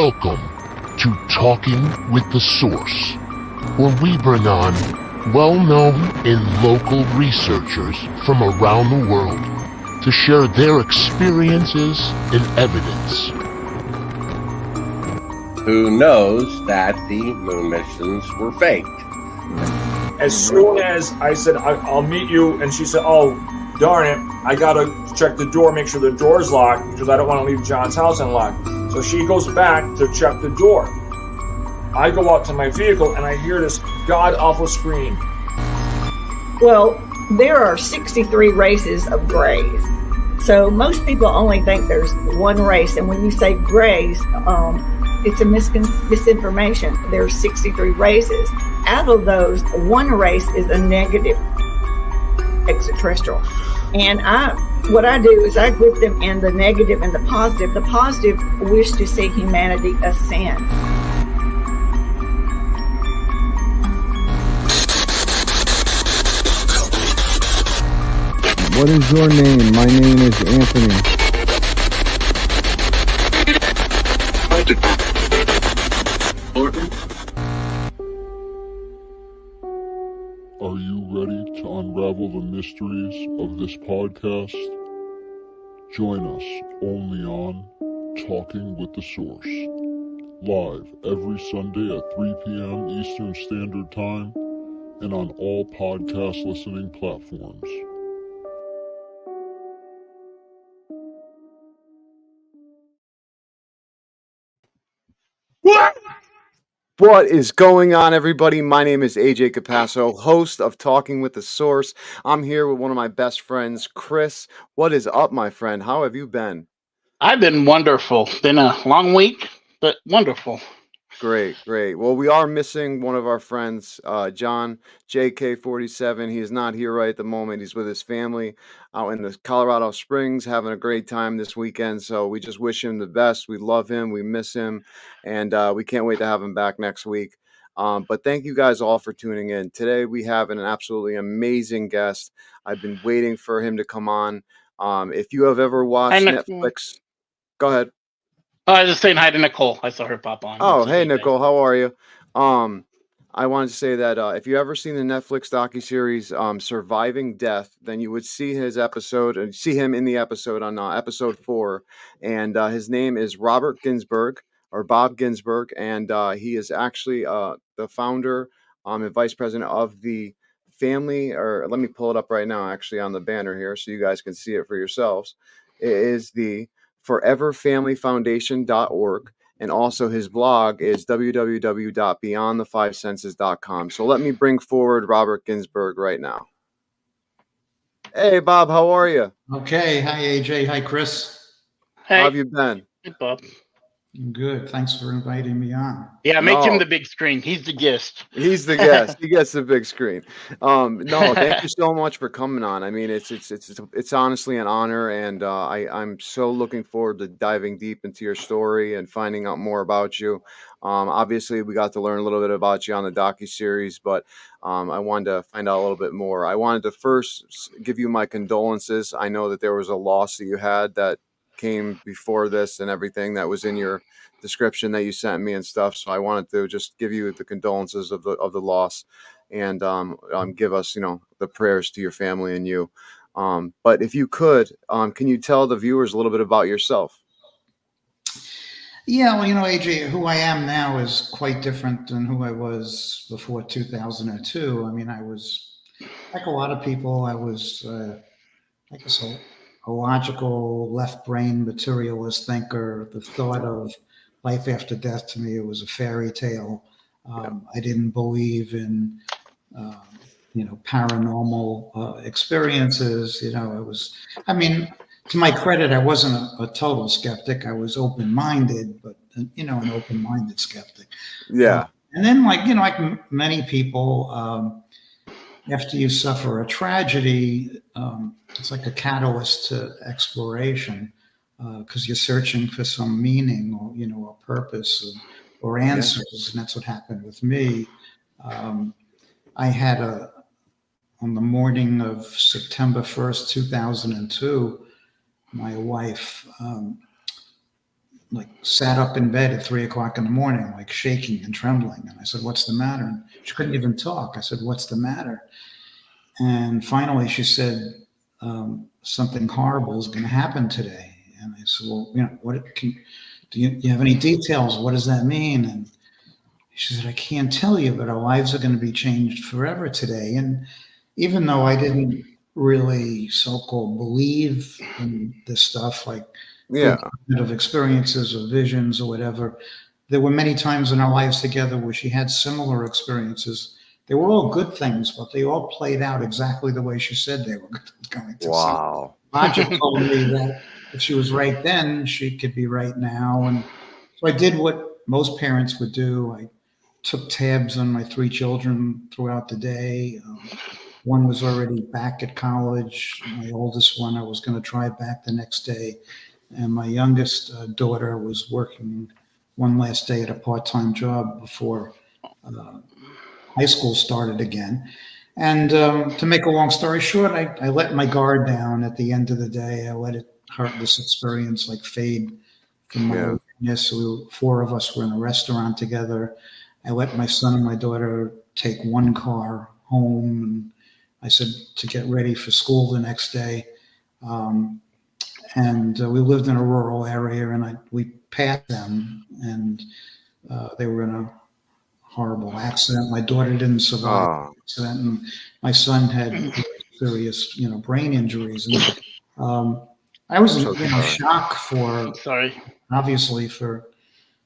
Welcome to Talking with the Source, where we bring on well-known and local researchers from around the world to share their experiences and evidence. Who knows that the moon missions were faked? As soon as I said, I'll meet you, and she said, oh, darn it, I gotta check the door, make sure the door's locked, because I don't want to leave John's house unlocked. So she goes back to check the door. I go out to my vehicle, and I hear this god-awful scream. Well, there are 63 races of grays. So most people only think there's one race, and when you say grays, it's a misinformation. There's 63 races. Out of those, one race is a negative extraterrestrial. And what I do is I group them in the negative and the positive. The positive wish to see humanity ascend. What is your name? My name is Anthony. Are you ready to unravel the mysteries of this podcast? Join us only on Talking with the Source, live every Sunday at 3 p.m. Eastern Standard Time and on all podcast listening platforms. What is going on, everybody? My name is AJ Capasso, host of Talking with the Source. I'm here with one of my best friends, Chris. What is up, my friend? How have you been? I've been wonderful. Been a long week, but wonderful. Great. Well, we are missing one of our friends, John, JK47. He is not here right at the moment. He's with his family out in the Colorado Springs, having a great time this weekend. So we just wish him the best. We love him. We miss him. And we can't wait to have him back next week. But thank you guys all for tuning in. Today we have an absolutely amazing guest. I've been waiting for him to come on. If you have ever watched Netflix, go ahead. I was just saying hi to Nicole. I saw her pop on. Oh, hey, Nicole. How are you? I wanted to say that if you ever seen the Netflix docuseries Surviving Death, then you would see his episode and see him in the episode on episode 4. And his name is Robert Ginsberg or Bob Ginsberg. And he is actually the founder and vice president of the family, or let me pull it up right now, actually, on the banner here so you guys can see it for yourselves. It is the foreverfamilyfoundation.org, and also his blog is www.beyondthefivesenses.com. So let me bring forward Robert Ginsberg right now. Hey, Bob, how are you? Okay. Hi, AJ. Hi, Chris. Hey. How have you been? Hey, Bob. Good. Thanks for inviting me on. Yeah, make him the big screen. He's the guest. He's the guest. He gets the big screen. No, thank you so much for coming on. I mean, it's honestly an honor, and I'm so looking forward to diving deep into your story and finding out more about you. Obviously, we got to learn a little bit about you on the docuseries, but I wanted to find out a little bit more. I wanted to first give you my condolences. I know that there was a loss that you had that came before this and everything that was in your description that you sent me and stuff. So I wanted to just give you the condolences of the loss, and give us, the prayers to your family and you. But if you could, can you tell the viewers a little bit about yourself? Yeah, well, AJ, who I am now is quite different than who I was before 2002. I mean, I was, like a lot of people, I was, I guess, a logical left brain materialist thinker. The thought of life after death, to me, it was a fairy tale. I didn't believe in paranormal experiences. To my credit, I wasn't a total skeptic. I was open-minded, but an open-minded skeptic. Yeah. And then, like many people, after you suffer a tragedy, it's like a catalyst to exploration, because you're searching for some meaning or, a purpose or answers. And that's what happened with me. I had on the morning of September 1st, 2002, my wife like sat up in bed at 3 o'clock in the morning, like shaking and trembling. And I said, "What's the matter?" And she couldn't even talk. I said, "What's the matter?" And finally she said, "Something horrible is going to happen today." And I said, "Well, do you have any details? What does that mean?" And she said, "I can't tell you, but our lives are going to be changed forever today." And even though I didn't really so-called believe in this stuff, like Yeah. of experiences or visions or whatever, there were many times in our lives together where she had similar experiences. They were all good things, but they all played out exactly the way she said they were going to. Wow. So logic told me that if she was right then, she could be right now. And so I did what most parents would do. I took tabs on my 3 children throughout the day. One was already back at college. My oldest one, I was going to drive back the next day. And my youngest daughter was working one last day at a part-time job before high school started again. And to make a long story short, I let my guard down at the end of the day. I let this experience like fade from my awareness. So 4 of us were in a restaurant together. I let my son and my daughter take one car home, and I said to get ready for school the next day. And we lived in a rural area, and we passed them, and they were in a horrible accident. My daughter didn't survive the accident, and my son had serious, brain injuries. And I was in shock for obviously for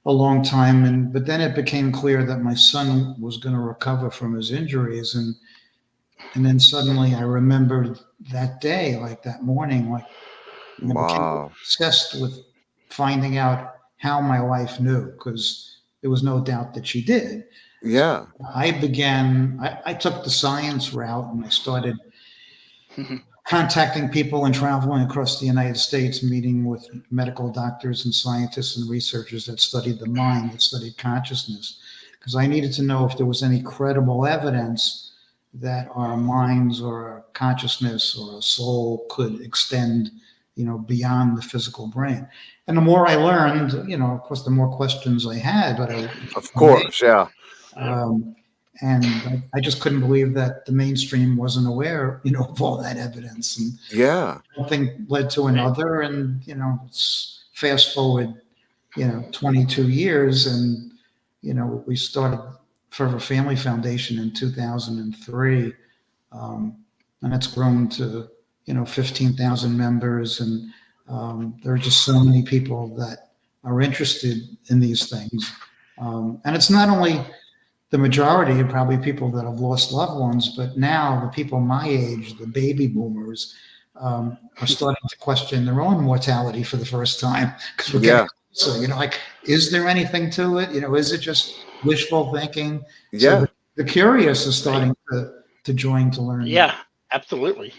a long time, but then it became clear that my son was going to recover from his injuries, and then suddenly I remembered that day, like that morning, like I became obsessed with finding out how my wife knew, because there was no doubt that she did. Yeah. So I took the science route, and I started contacting people and traveling across the United States, meeting with medical doctors and scientists and researchers that studied the mind, that studied consciousness, because I needed to know if there was any credible evidence that our minds or our consciousness or our soul could extend, beyond the physical brain. And the more I learned, of course, the more questions I had. But of course, yeah. And I just couldn't believe that the mainstream wasn't aware, of all that evidence. And one thing led to another, and it's fast forward, 22 years, and we started Forever Family Foundation in 2003, and it's grown to 15,000 members, and there are just so many people that are interested in these things, and it's not only the majority are probably people that have lost loved ones, but now the people my age, the baby boomers, are starting to question their own mortality for the first time, because we're getting closer. Like, is there anything to it? Is it just wishful thinking? So the curious are starting to join to learn. Yeah, absolutely.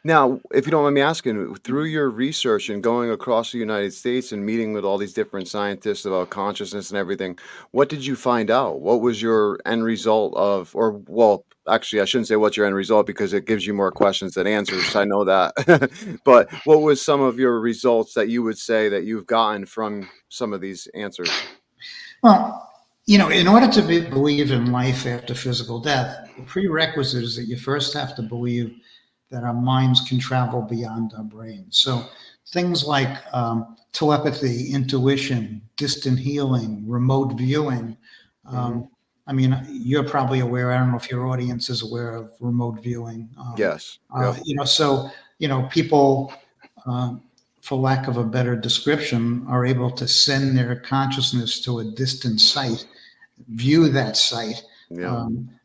Now, if you don't mind me asking, through your research and going across the United States and meeting with all these different scientists about consciousness and everything, what did you find out? What was your end result of, or, well, actually, I shouldn't say what's your end result, because it gives you more questions than answers. I know that. But what was some of your results that you would say that you've gotten from some of these answers? Well, in order to believe in life after physical death, the prerequisite is that you first have to believe that our minds can travel beyond our brains. So things like telepathy, intuition, distant healing, remote viewing. I mean, you're probably aware, I don't know if your audience is aware of remote viewing. Yes. So, people, for lack of a better description, are able to send their consciousness to a distant site, view that site.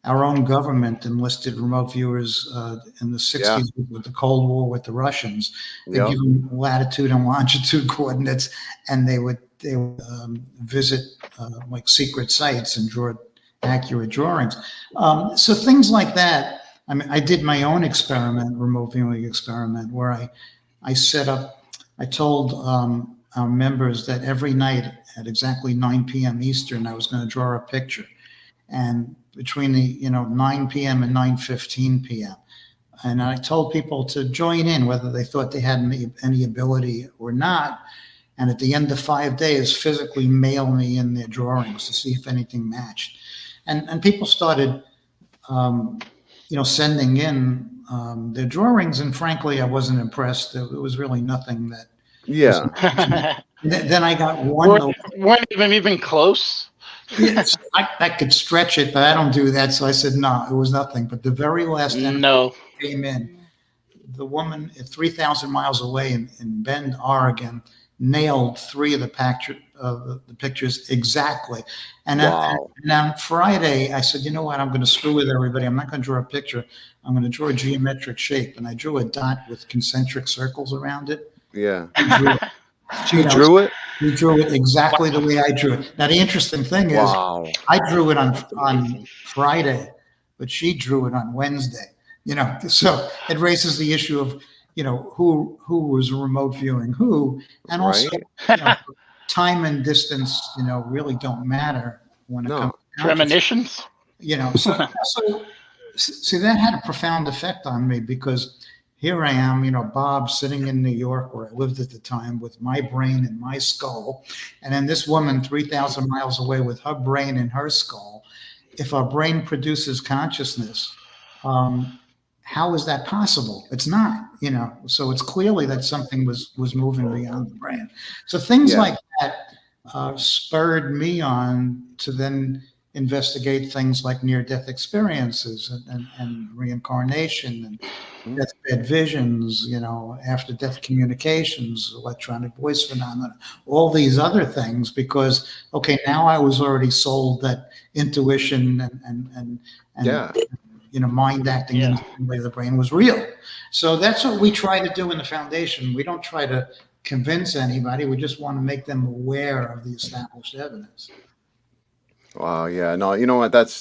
Our own government enlisted remote viewers in the 60s with the Cold War with the Russians. They give them latitude and longitude coordinates, and they would visit like secret sites and draw accurate drawings. So things like that. I mean, I did my own experiment, remote viewing experiment, where I set up. I told our members that every night at exactly 9 p.m. Eastern, I was going to draw a picture. And between the 9 p.m. and 9:15 p.m. And I told people to join in, whether they thought they had any ability or not. and at the end of 5 days, physically mail me in their drawings to see if anything matched. And people started, sending in their drawings, and frankly, I wasn't impressed. It was really nothing that. Yeah. Then I got one. weren't even close. Yes, I could stretch it, but I don't do that. So I said, no, it was nothing. But the very last No. came in, the woman at 3,000 miles away in Bend, Oregon, nailed 3 of the pictures exactly. And, Wow. and on Friday, I said, you know what? I'm going to screw with everybody. I'm not going to draw a picture. I'm going to draw a geometric shape. And I drew a dot with concentric circles around it. Yeah. She drew it? He drew it exactly the way I drew it. Now, the interesting thing is, I drew it on Friday, but she drew it on Wednesday. So it raises the issue of, who was remote viewing who, and also time and distance, really don't matter when it comes to premonitions. So see, that had a profound effect on me, because here I am, Bob, sitting in New York, where I lived at the time, with my brain and my skull, and then this woman 3,000 miles away with her brain and her skull. If our brain produces consciousness, how is that possible? It's not, so it's clearly that something was moving beyond the brain. So things like that spurred me on to then investigate things like near-death experiences and reincarnation and deathbed visions, after-death communications, electronic voice phenomena, all these other things, because, now I was already sold that intuition and mind acting in the way of the brain was real. So that's what we try to do in the foundation. We don't try to convince anybody. We just want to make them aware of the established evidence. Wow. Yeah. No, you know what? That's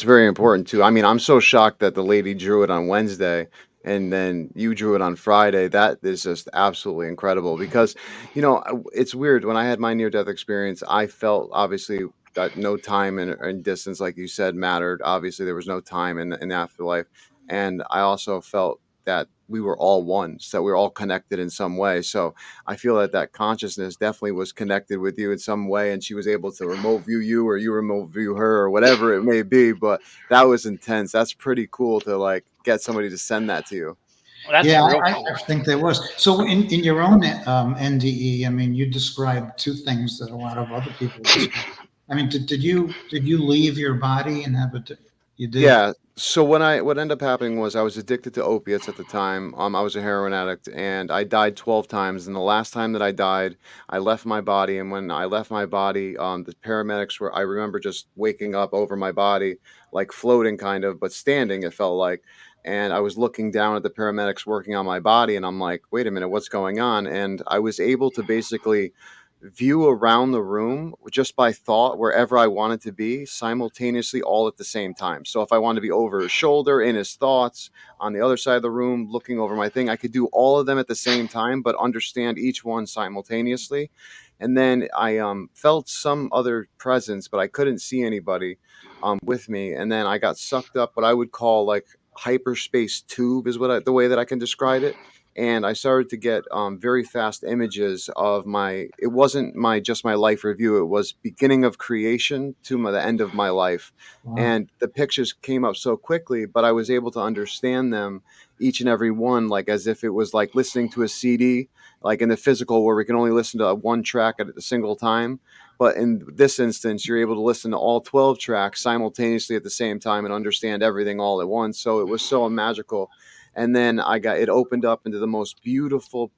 very important too. I mean, I'm so shocked that the lady drew it on Wednesday and then you drew it on Friday. That is just absolutely incredible, because, it's weird. When I had my near-death experience, I felt obviously that no time and distance, like you said, mattered. Obviously, there was no time in afterlife. And I also felt that we were all one, so we were all connected in some way. So I feel that consciousness definitely was connected with you in some way, and she was able to remote view you, or you remote view her, or whatever it may be. But that was intense. That's pretty cool to get somebody to send that to you. That's I think there was. So in your own NDE, I mean, you described 2 things that a lot of other people describe. I mean, did you leave your body and have it? You did? Yeah. So what ended up happening was I was addicted to opiates at the time. I was a heroin addict, and I died 12 times. And the last time that I died, I left my body. And when I left my body, the paramedics I remember just waking up over my body, like floating kind of, but standing, it felt like. And I was looking down at the paramedics working on my body, and I'm like, wait a minute, what's going on? And I was able to basically view around the room just by thought, wherever I wanted to be, simultaneously, all at the same time. So if I wanted to be over his shoulder, in his thoughts, on the other side of the room, looking over my thing, I could do all of them at the same time, but understand each one simultaneously. And then I felt some other presence, but I couldn't see anybody with me. And then I got sucked up what I would call like hyperspace tube, is the way that I can describe it. And I started to get very fast images of it wasn't just my life review. It was beginning of creation to the end of my life. Wow. And the pictures came up so quickly, but I was able to understand them, each and every one, like as if it was like listening to a CD, like in the physical where we can only listen to one track at a single time. But in this instance, you're able to listen to all 12 tracks simultaneously at the same time and understand everything all at once. So it was so magical. And then it opened up into the most beautiful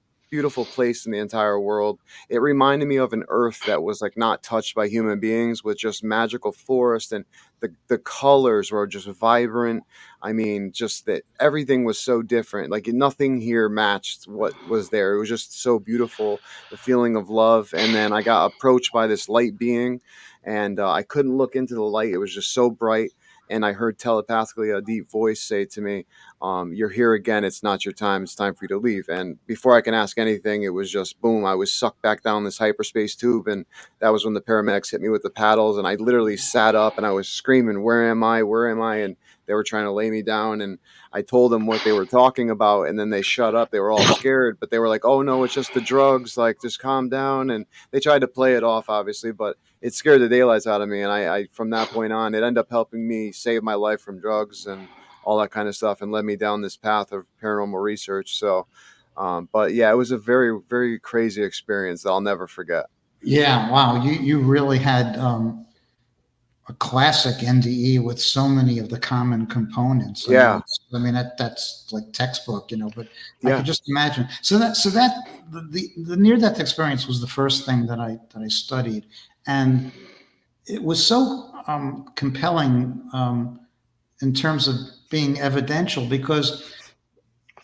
place in the entire world. It reminded me of an earth that was like not touched by human beings, with just magical forest, and the colors were just vibrant. I mean, just that everything was so different. Like nothing here matched what was there. It was just so beautiful, the feeling of love. And then I got approached by this light being, and I couldn't look into the light. It was just so bright. And I heard telepathically a deep voice say to me, you're here again. It's not your time. It's time for you to leave. And before I can ask anything, it was just boom. I was sucked back down this hyperspace tube. And that was when the paramedics hit me with the paddles. And I literally sat up and I was screaming, where am I? Where am I? And they were trying to lay me down, and I told them what they were talking about, and then they shut up. They were all scared, but they were like, "Oh no, it's just the drugs. Like, just calm down." And they tried to play it off, obviously, but it scared the daylights out of me. And I from that point on, it ended up helping me save my life from drugs and all that kind of stuff, and led me down this path of paranormal research. So, but yeah, it was a very, very crazy experience that I'll never forget. Yeah, wow. You really had a classic NDE with so many of the common components. Yeah. I mean that's like textbook, but I Yeah. could just imagine. So that the near death experience was the first thing that I studied, and it was so compelling in terms of being evidential, because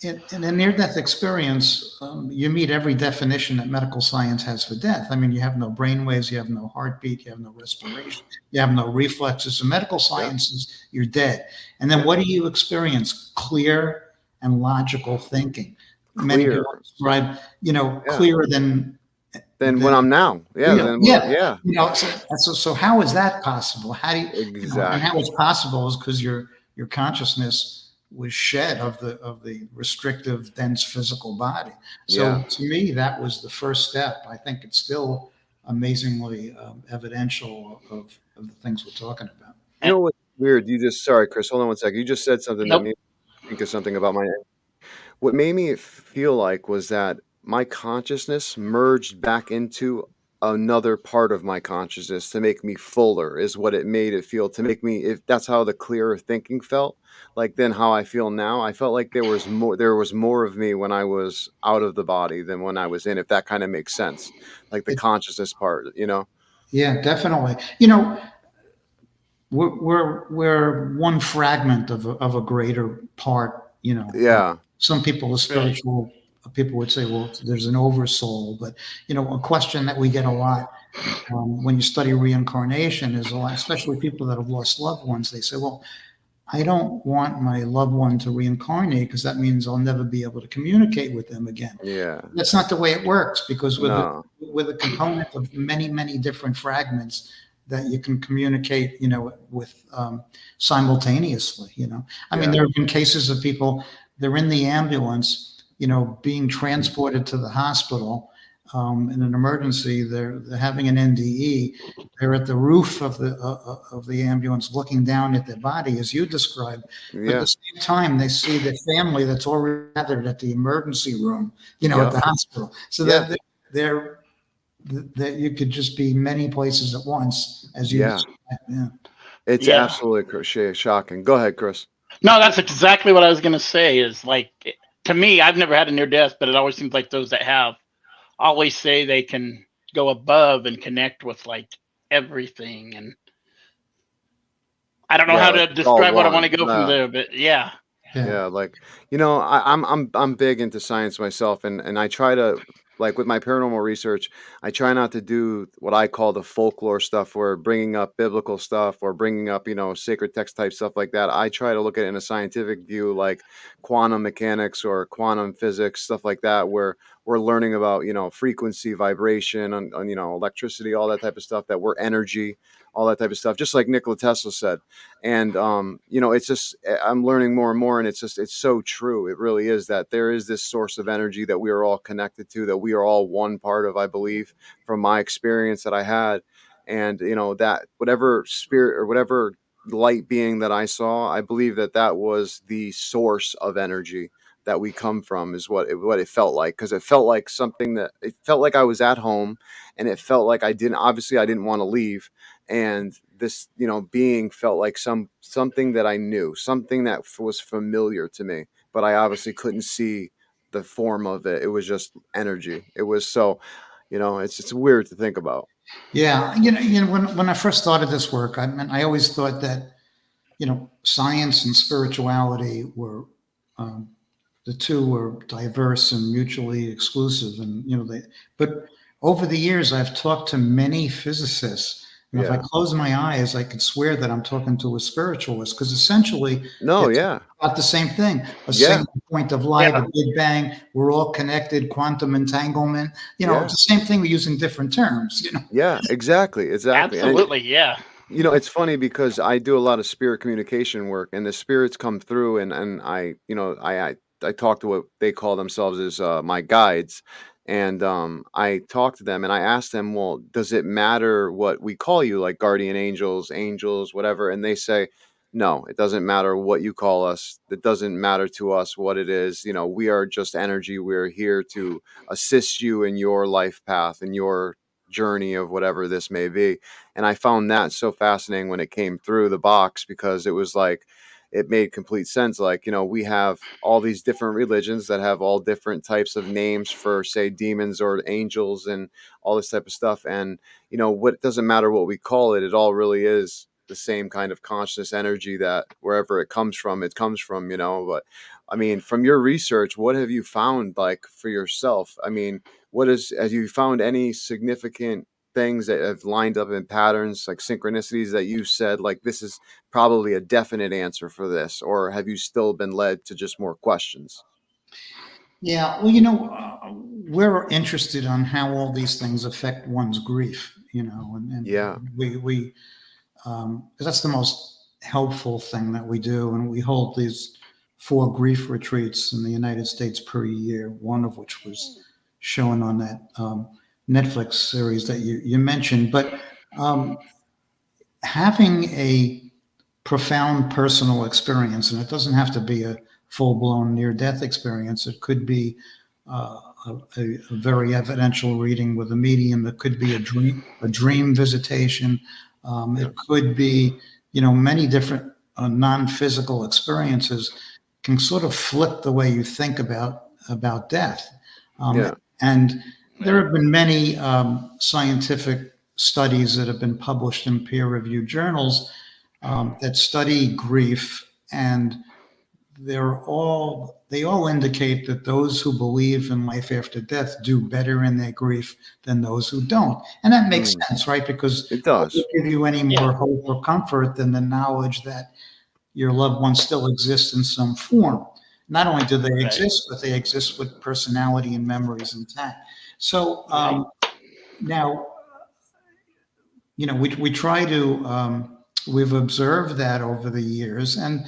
in a near-death experience, you meet every definition that medical science has for death. I mean, you have no brain waves, you have no heartbeat, you have no respiration, you have no reflexes. So medical science is you're dead. And then what do you experience? Clear and logical thinking. Many Clear. people describe, clearer than when I'm now. Yeah. So how is that possible? How do you, exactly. And how it's possible is because your consciousness was shed of the restrictive, dense physical body. So to me, that was the first step. I think it's still amazingly evidential of the things we're talking about. You know what's weird? Sorry, Chris, hold on one second. You just said something that made me think of something about what made me feel like was that my consciousness merged back into another part of my consciousness to make me fuller, is what it made it feel, to make me, if that's how the clearer thinking felt like, then how I feel now. I felt like there was more of me when I was out of the body than when I was in, if that kind of makes sense, like the consciousness part. Yeah, definitely. We're one fragment of a greater part. Yeah. Some people are spiritual. People would say, well, there's an oversoul. But, a question that we get a lot when you study reincarnation is, especially people that have lost loved ones, they say, well, I don't want my loved one to reincarnate because that means I'll never be able to communicate with them again. Yeah. That's not the way it works, because with a component of many, many different fragments that you can communicate, with simultaneously, I mean, there have been cases of people, they're in the ambulance, being transported to the hospital in an emergency. They're having an NDE. They're at the roof of the ambulance looking down at their body, as you described. But at the same time, they see the family that's already gathered at the emergency room, at the hospital. So that you could just be many places at once, as you described. Yeah. It's absolutely shocking. Go ahead, Chris. No, that's exactly what I was going to say. Is like, to me, I've never had a near death, but it always seems like those that have always say they can go above and connect with like everything. And I don't know how to describe what I want to go from there, but yeah. Like, I'm big into science myself, and I try to, like, with my paranormal research, I try not to do what I call the folklore stuff, or bringing up biblical stuff, or bringing up, sacred text type stuff like that. I try to look at it in a scientific view, like quantum mechanics or quantum physics, stuff like that, where we're learning about, frequency, vibration, on electricity, all that type of stuff, that we're energy, all that type of stuff, just like Nikola Tesla said. And, it's just, I'm learning more and more, and it's so true. It really is, that there is this source of energy that we are all connected to, that we are all one part of, I believe, from my experience that I had. And, that whatever spirit or whatever light being that I saw, I believe that was the source of energy that we come from, is what it felt like. Because it felt like it felt like I was at home, and it felt like I didn't want to leave. And this, being felt like something that I knew, something that was familiar to me, but I obviously couldn't see the form of it. It was just energy. It was so, it's weird to think about. Yeah. When I first started this work, I always thought that, science and spirituality were, the two were diverse and mutually exclusive. And, but over the years, I've talked to many physicists. And if I close my eyes, I could swear that I'm talking to a spiritualist, because essentially about the same thing. A single point of light, a Big Bang, we're all connected, quantum entanglement. It's the same thing, we're using different terms. Yeah, exactly. Absolutely, You know, it's funny because I do a lot of spirit communication work, and the spirits come through, and I, you know, I talk to what they call themselves as my guides, and I talk to them, and I ask them, well, does it matter what we call you, like guardian angels, angels, whatever? And they say, no, it doesn't matter what you call us. It doesn't matter to us what it is. You know, we are just energy. We're here to assist you in your life path and your journey of whatever this may be. And I found that so fascinating when it came through the box, because it was like it made complete sense. Like, you know, we have all these different religions that have all different types of names for, say, demons or angels and all this type of stuff. And, you know, what, it doesn't matter what we call it, it all really is the same kind of conscious energy that wherever it comes from, you know. But I mean, from your research, what have you found, like, for yourself? I mean, have you found any significant things that have lined up in patterns, like synchronicities, that you said, like, this is probably a definite answer for this? Or have you still been led to just more questions? Yeah, well, we're interested on how all these things affect one's grief, and Yeah. we 'cause that's the most helpful thing that we do. And we hold these 4 grief retreats in the United States per year, one of which was shown on that Netflix series that you mentioned. But um, having a profound personal experience, and it doesn't have to be a full blown near death experience. It could be a very evidential reading with a medium. It could be a dream visitation. It could be, many different non physical experiences can sort of flip the way you think about death. Yeah. And there have been many scientific studies that have been published in peer reviewed journals that study grief, and they all indicate that those who believe in life after death do better in their grief than those who don't. And that makes sense, right? Because It what does. would give you any more hope or comfort than the knowledge that your loved one still exists in some form? Not only do they exist, but they exist with personality and memories intact. So now, we try to, we've observed that over the years. And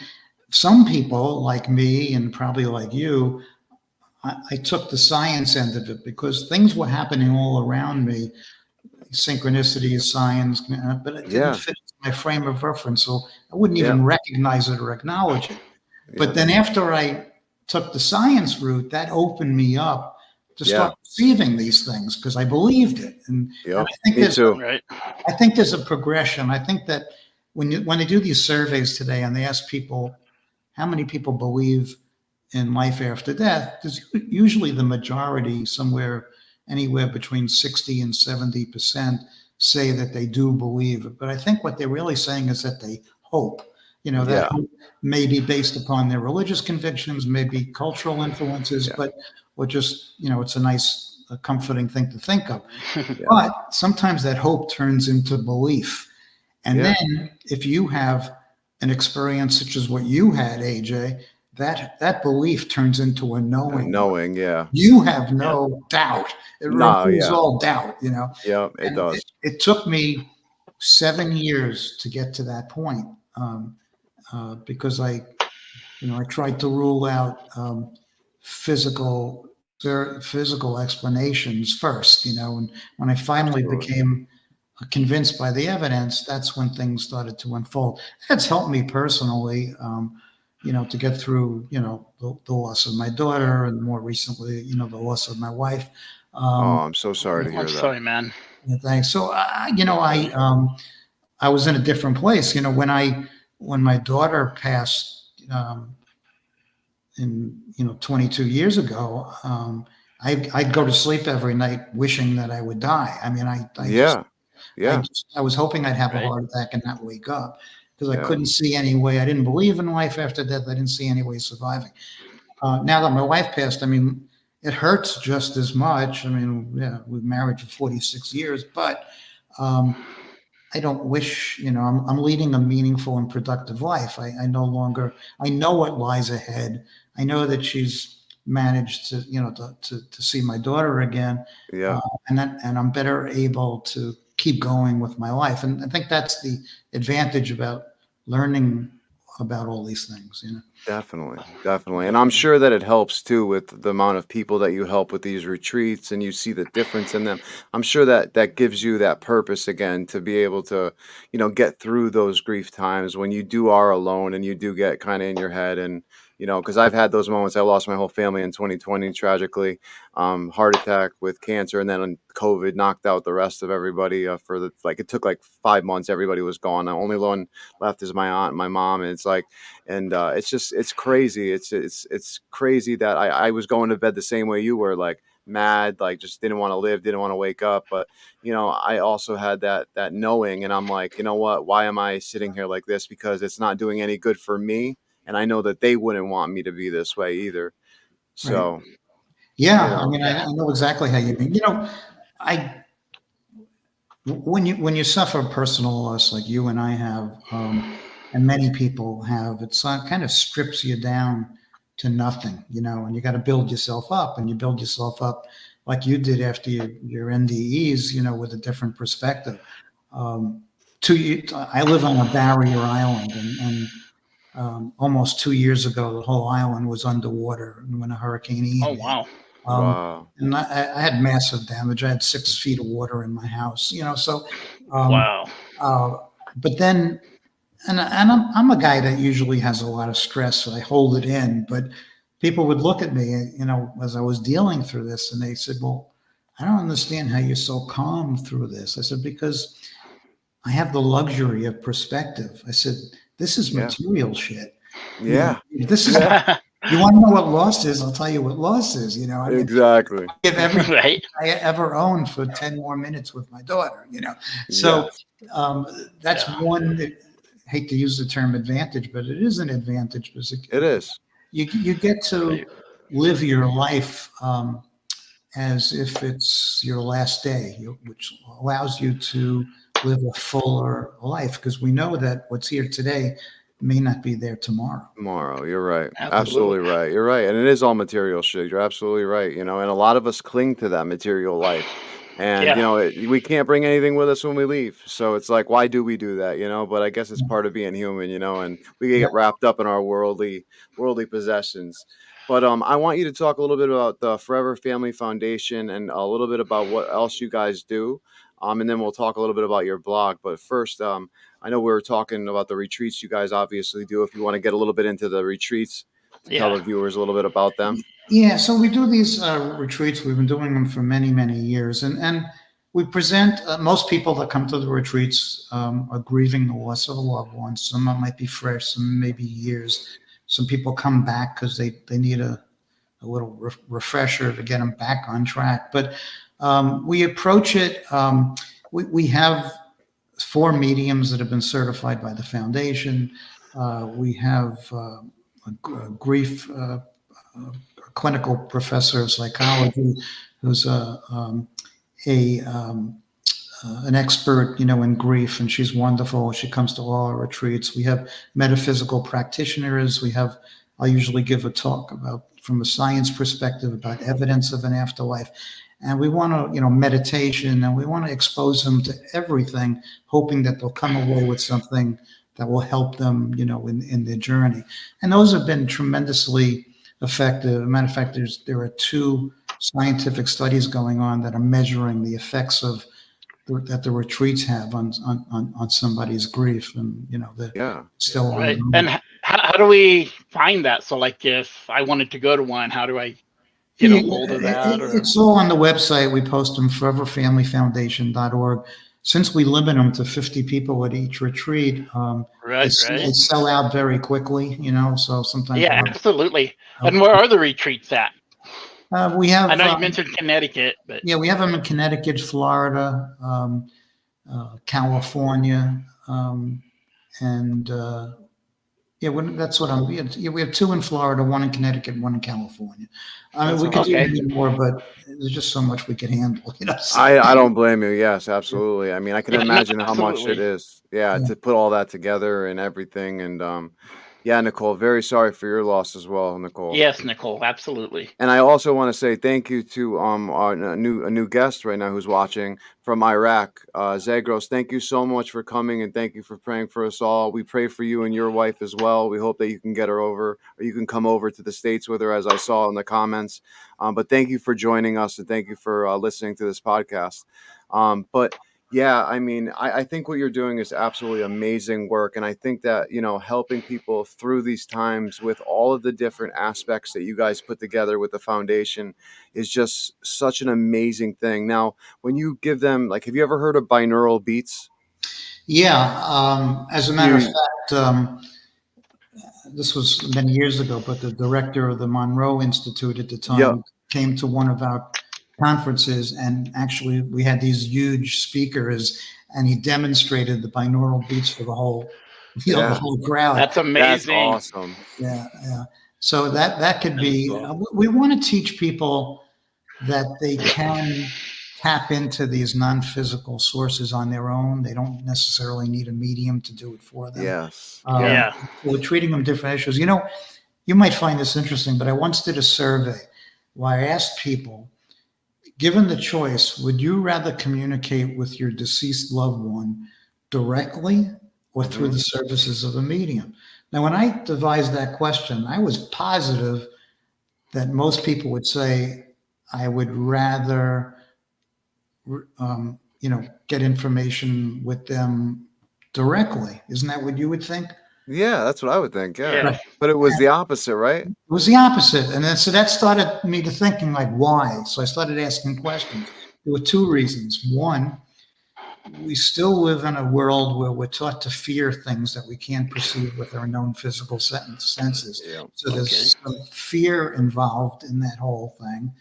some people like me and probably like you, I took the science end of it because things were happening all around me. Synchronicity is science, but it didn't Yeah. fit my frame of reference. So I wouldn't even recognize it or acknowledge it. But then after I took the science route, that opened me up to start receiving these things because I believed it. And I think Me too. I think there's a progression. I think that when they do these surveys today and they ask people how many people believe in life after death, there's usually the majority, anywhere between 60 and 70%, say that they do believe it. But I think what they're really saying is that they hope. That hope may be based upon their religious convictions, maybe cultural influences, or just, it's a nice, comforting thing to think of. But sometimes that hope turns into belief. And then if you have an experience such as what you had, AJ, that belief turns into a knowing. Knowing, You have no doubt. It removes all doubt, Yeah, it does. It took me 7 years to get to that point, because I tried to rule out physical explanations first, and when I finally became convinced by the evidence, that's when things started to unfold. That's helped me personally, to get through, the loss of my daughter, and more recently, the loss of my wife. I'm so sorry to hear that. I'm sorry, man. Thanks. So, I was in a different place, when my daughter passed, in 22 years ago, I'd go to sleep every night wishing that I would die. I mean, I was hoping I'd have a heart attack and not wake up, because I couldn't see any way. I didn't believe in life after death. I didn't see any way surviving. Now that my wife passed, I mean, it hurts just as much. I mean, we've married for 46 years, but I don't wish, I'm leading a meaningful and productive life. I no longer, I know what lies ahead. I know that she's managed to, to see my daughter again. And I'm better able to keep going with my life. And I think that's the advantage about learning about all these things, you know. Definitely. And I'm sure that it helps too with the amount of people that you help with these retreats and you see the difference in them. I'm sure that that gives you that purpose again to be able to, get through those grief times when you are alone and you do get kind of in your head. And, because I've had those moments. I lost my whole family in 2020, tragically, heart attack with cancer. And then COVID knocked out the rest of everybody it took like 5 months. Everybody was gone. The only one left is my aunt and my mom. And it's like, and it's crazy. It's crazy that I was going to bed the same way you were, like mad, like just didn't want to live, didn't want to wake up. But I also had that knowing, and I'm like, you know what? Why am I sitting here like this? Because it's not doing any good for me, and I know that they wouldn't want me to be this way either. So, Right. Yeah, I mean, I know exactly how you mean. I when you suffer personal loss like you and I have, and many people have, it's kind of strips you down to nothing, and you got to build yourself up, and you build yourself up like you did after your NDEs, with a different perspective. I live on a barrier island, and almost 2 years ago, the whole island was underwater when a Hurricane Ian Oh hit. wow. wow. And I had massive damage. I had 6 feet of water in my house, so. Wow. But then, and I'm a guy that usually has a lot of stress, so I hold it in. But people would look at me, as I was dealing through this, and they said, "Well, I don't understand how you're so calm through this." I said, "Because I have the luxury of perspective." I said, "This is Yeah. material shit. Yeah. This is." You want to know what loss is? I'll tell you what loss is. I mean, Exactly. I give everything Right. I ever owned for 10 more minutes with my daughter. So that's one. Hate to use the term advantage, but it is an advantage because It is. you get to live your life as if it's your last day, which allows you to live a fuller life, because we know that what's here today may not be there tomorrow. You're right. Absolutely. Absolutely right. You're right. And it is all material shit. You're absolutely right. And a lot of us cling to that material life. And, we can't bring anything with us when we leave. So it's like, why do we do that? But I guess it's part of being human, and we get wrapped up in our worldly possessions. But I want you to talk a little bit about the Forever Family Foundation and a little bit about what else you guys do. And then we'll talk a little bit about your blog. But first, I know we were talking about the retreats you guys obviously do. If you want to get a little bit into the retreats, tell the viewers a little bit about them. Yeah, so we do these retreats. We've been doing them for many, many years. And we present, most people that come to the retreats are grieving the loss of a loved one. Some might be fresh, some maybe years. Some people come back because they need a little refresher to get them back on track. But we approach it, we have 4 mediums that have been certified by the foundation. We have a grief clinical professor of psychology who's an expert, in grief, and she's wonderful. She comes to all our retreats. We have metaphysical practitioners. I'll usually give a talk from a science perspective about evidence of an afterlife. And we want to, meditation, and we want to expose them to everything, hoping that they'll come away with something that will help them, in their journey. And those have been tremendously effective. As a matter of fact, there are 2 scientific studies going on that are measuring the effects that the retreats have on somebody's grief, and they're still right. And how do we find that? So, like, if I wanted to go to one, how do I get a hold of that? It's all on the website. We post them, foreverfamilyfoundation.org. Since we limit them to 50 people at each retreat, they sell out very quickly, so sometimes. Yeah, absolutely. And where are the retreats at? We have. I know you mentioned Connecticut, but. Yeah, we have them in Connecticut, Florida, California, and that's what I'm. Yeah, we have 2 in Florida, 1 in Connecticut, 1 in California. I mean, we could do more, but there's just so much we can handle. So. I don't blame you. Yes, absolutely. I mean, I can imagine how much it is. Yeah, to put all that together and everything, and Yeah, Nicole, very sorry for your loss as well, Nicole. Yes, Nicole, absolutely. And I also want to say thank you to our new guest right now who's watching from Iraq, Zagros. Thank you so much for coming, and thank you for praying for us all. We pray for you and your wife as well. We hope that you can get her over, or you can come over to the States with her, as I saw in the comments. But thank you for joining us, and thank you for listening to this podcast. But yeah, I mean, I think what you're doing is absolutely amazing work. And I think that, helping people through these times with all of the different aspects that you guys put together with the foundation is just such an amazing thing. Now, when you give them, like, have you ever heard of binaural beats? Yeah. As a matter of fact, this was many years ago, but the director of the Monroe Institute at the time Yep. came to one of our conferences, and actually we had these huge speakers, and he demonstrated the binaural beats for the whole, the Yeah. whole crowd. That's That's amazing. awesome. Yeah, yeah. So that could That is be. cool. We want to teach people that they can tap into these non-physical sources on their own. They don't necessarily need a medium to do it for them. Yes. Yeah. So we're treating them different issues. You might find this interesting, but I once did a survey where I asked people, given the choice, would you rather communicate with your deceased loved one directly or through the services of a medium? Now, when I devised that question, I was positive that most people would say, I would rather, get information with them directly. Isn't that what you would think? Yeah, that's what I would think. Yeah. Yeah. But it was the opposite, right? It was the opposite. And then, so that started me to thinking, like, why? So I started asking questions. There were two reasons. One, we still live in a world where we're taught to fear things that we can't perceive with our known physical senses. Yeah. So there's some fear involved in that whole thing.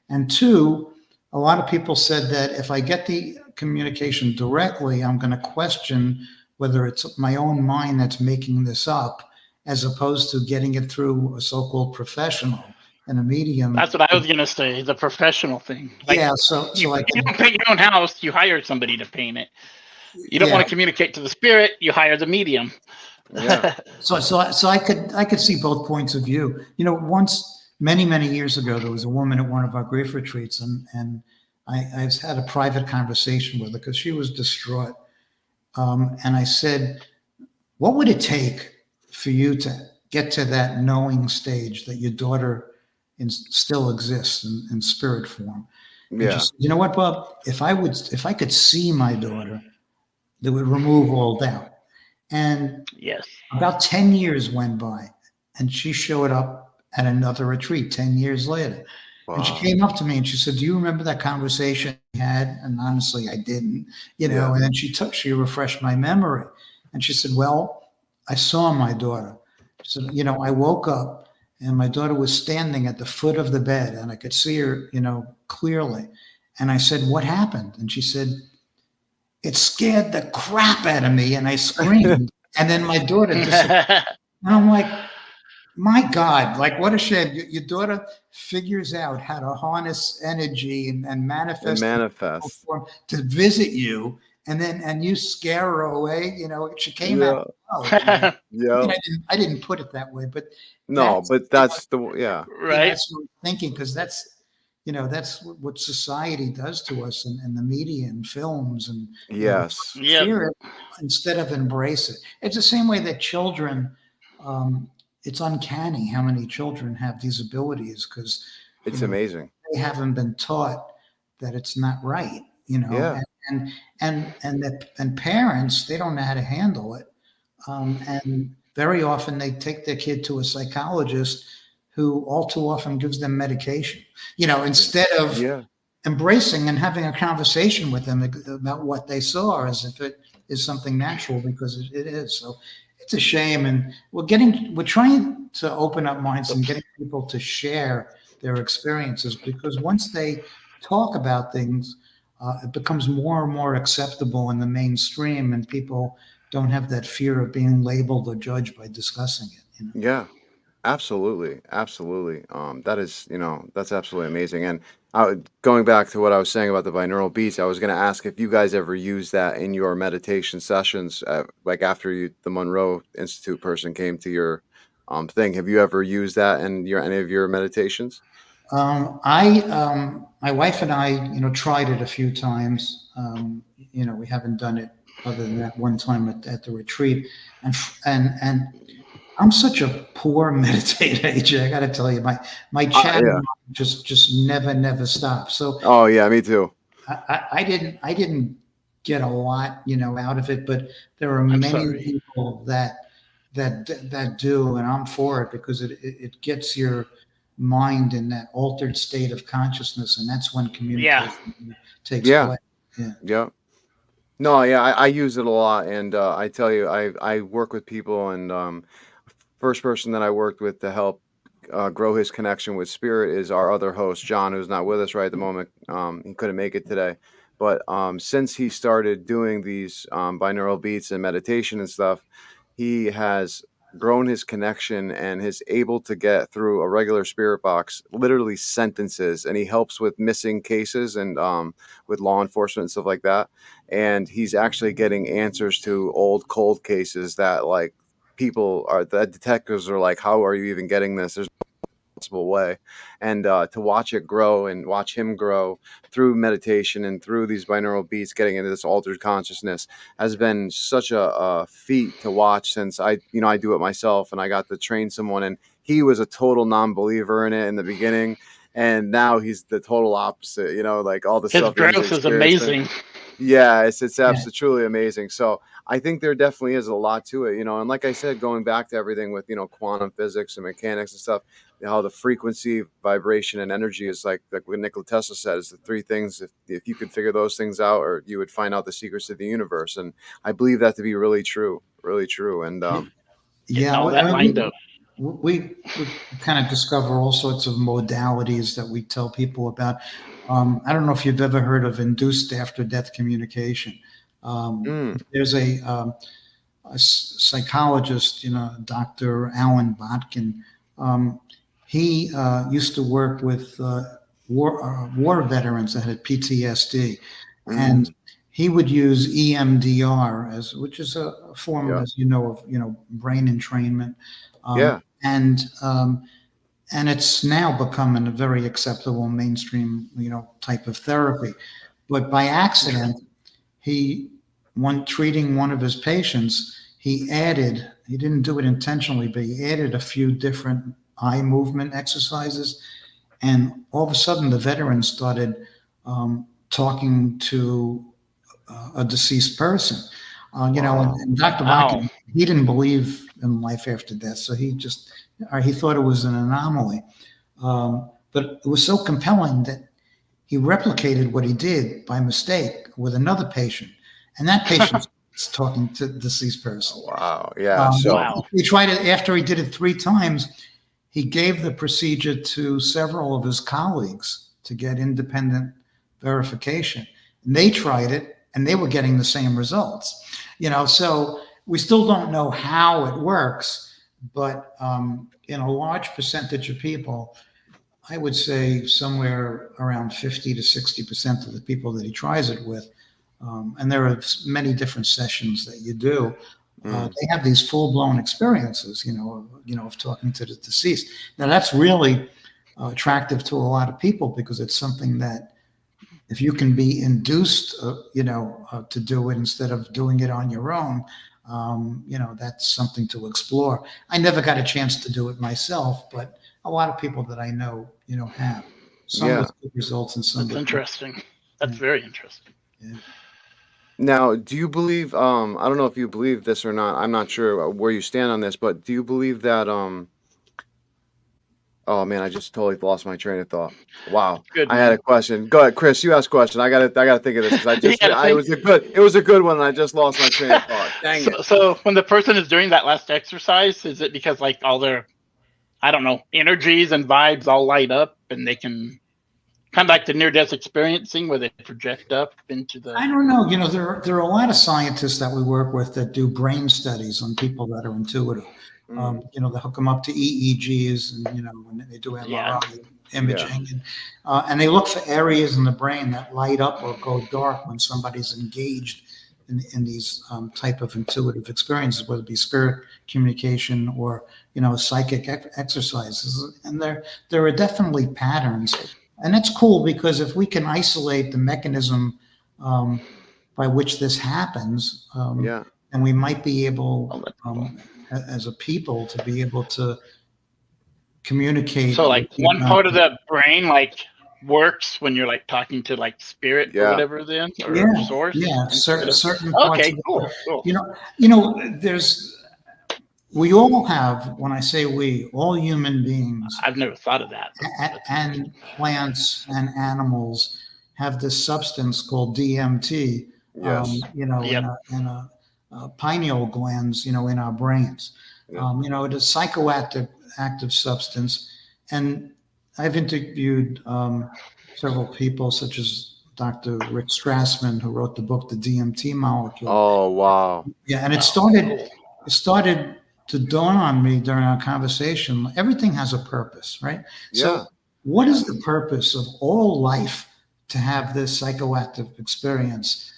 And two, a lot of people said that if I get the communication directly, I'm going to question whether it's my own mind that's making this up, as opposed to getting it through a so-called professional and a medium. That's what I was gonna say. The professional thing. Like, Yeah, so you I can, don't paint your own house. You hire somebody to paint it. You don't yeah. want to communicate to the spirit. You hire the medium. Yeah. So I could see both points of view. Once many years ago, there was a woman at one of our grief retreats, and I had a private conversation with her because she was distraught. And I said, what would it take for you to get to that knowing stage that your daughter still exists in spirit form? And Yeah. she said, you know what, Bob? If I could see my daughter, that would remove all doubt. And Yes. about 10 years went by, and she showed up at another retreat 10 years later. Wow. And she came up to me and she said, do you remember that conversation we had? And honestly, I didn't, Yeah. and then she refreshed my memory. And she said, well, I saw my daughter. She said, I woke up and my daughter was standing at the foot of the bed and I could see her, clearly. And I said, what happened? And she said, it scared the crap out of me and I screamed. And then my daughter disappeared. And I'm like, my God, like, what a shame. Your daughter figures out how to harness energy and manifest form to visit you. And you scare her away. She came out. Yeah. I didn't put it that way, but no, but that's right. That's what I'm thinking, because that's what society does to us in the media and films and yes. fear it instead of embrace it. It's the same way that children. It's uncanny how many children have these abilities, because it's amazing. They haven't been taught that it's not right. Yeah. And parents, they don't know how to handle it. And very often they take their kid to a psychologist who all too often gives them medication, instead of embracing and having a conversation with them about what they saw as if it is something natural, because it is. So it's a shame. And we're trying to open up minds and getting people to share their experiences, because once they talk about things, it becomes more and more acceptable in the mainstream, and people don't have that fear of being labeled or judged by discussing it. Yeah, absolutely. That is, that's absolutely amazing. And Going back to what I was saying about the binaural beats, I was going to ask if you guys ever use that in your meditation sessions, like after the Monroe Institute person came to your thing. Have you ever used that in any of your meditations? My wife and I, tried it a few times. We haven't done it other than that one time at the retreat. And I'm such a poor meditator, AJ. I got to tell you, my chatter Yeah. just never stops. So Oh yeah, me too. I didn't get a lot, out of it, but there are many people that do, and I'm for it because it gets your mind in that altered state of consciousness, and that's when communication takes place. Yeah. No, yeah, I use it a lot, and I tell you, I work with people, and first person that I worked with to help grow his connection with spirit is our other host, John, who's not with us right at the moment. He couldn't make it today, but since he started doing these binaural beats and meditation and stuff, he has grown his connection and is able to get through a regular spirit box literally sentences, and he helps with missing cases and with law enforcement and stuff like that, and he's actually getting answers to old cold cases that like that detectives are like, how are you even getting this? There's no possible way. And to watch it grow and watch him grow through meditation and through these binaural beats, getting into this altered consciousness has been such a feat to watch, since I do it myself, and I got to train someone, and he was a total non-believer in it in the beginning, and now he's the total opposite, like all the His stuff that he's growth is experiencing. amazing. Yeah, it's absolutely truly amazing. So I think there definitely is a lot to it, and like I said, going back to everything with quantum physics and mechanics and stuff, how the frequency, vibration, and energy is like what Nikola Tesla said, is the three things. If you could figure those things out, or you would find out the secrets of the universe, and I believe that to be really true, really true. And all that lined up. We kind of discover all sorts of modalities that we tell people about. I don't know if you've ever heard of induced after-death communication. There's a psychologist, Dr. Alan Botkin. He used to work with war veterans that had PTSD, and he would use EMDR, which is a form of, as of brain entrainment. And it's now become a very acceptable mainstream, type of therapy. But by accident, treating one of his patients, he didn't do it intentionally, but he added a few different eye movement exercises. And all of a sudden, the veteran started talking to a deceased person. And Dr. Botkin, he didn't believe in life after death, so he thought it was an anomaly. But it was so compelling that he replicated what he did by mistake with another patient, and that patient was talking to the deceased person. Wow! Yeah. He tried it after he did it 3 times. He gave the procedure to several of his colleagues to get independent verification. And they tried it, and they were getting the same results. So we still don't know how it works, but in a large percentage of people, I would say somewhere around 50 to 60% of the people that he tries it with, and there are many different sessions that you do, they have these full-blown experiences, of talking to the deceased. Now that's really attractive to a lot of people, because it's something that, if you can be induced, to do it instead of doing it on your own, that's something to explore. I never got a chance to do it myself, but a lot of people that I know, have. Some with good results and some. That's interesting. That's very interesting. Yeah. Now, do you believe? I don't know if you believe this or not. I'm not sure where you stand on this, but do you believe that? Oh man, I just totally lost my train of thought. Wow, I had a question. Go ahead, Chris. You ask a question. I gotta think of this, because it was a good one, and I just lost my train of thought. Dang it. So when the person is doing that last exercise, is it because like all their, I don't know, energies and vibes all light up, and they can kind of like the near-death experiencing where they project up into the? I don't know. There are a lot of scientists that we work with that do brain studies on people that are intuitive. They hook them up to EEGs, and when they do MRI imaging, and they look for areas in the brain that light up or go dark when somebody's engaged in these type of intuitive experiences, whether it be spirit communication or psychic exercises. And there are definitely patterns, and it's cool because if we can isolate the mechanism by which this happens, and we might be able, as a people, to be able to communicate. So like one part of the brain works when you're talking to spirit or whatever, then, or source. Certain parts. Okay, cool. We all have, when I say we, all human beings, I've never thought of that. And plants and animals have this substance called DMT, in a pineal glands, in our brains. It is psychoactive active substance. And I've interviewed several people, such as Dr. Rick Strassman, who wrote the book, The DMT Molecule. Oh, wow. Yeah, and it started to dawn on me during our conversation. Everything has a purpose, right? So what is the purpose of all life to have this psychoactive experience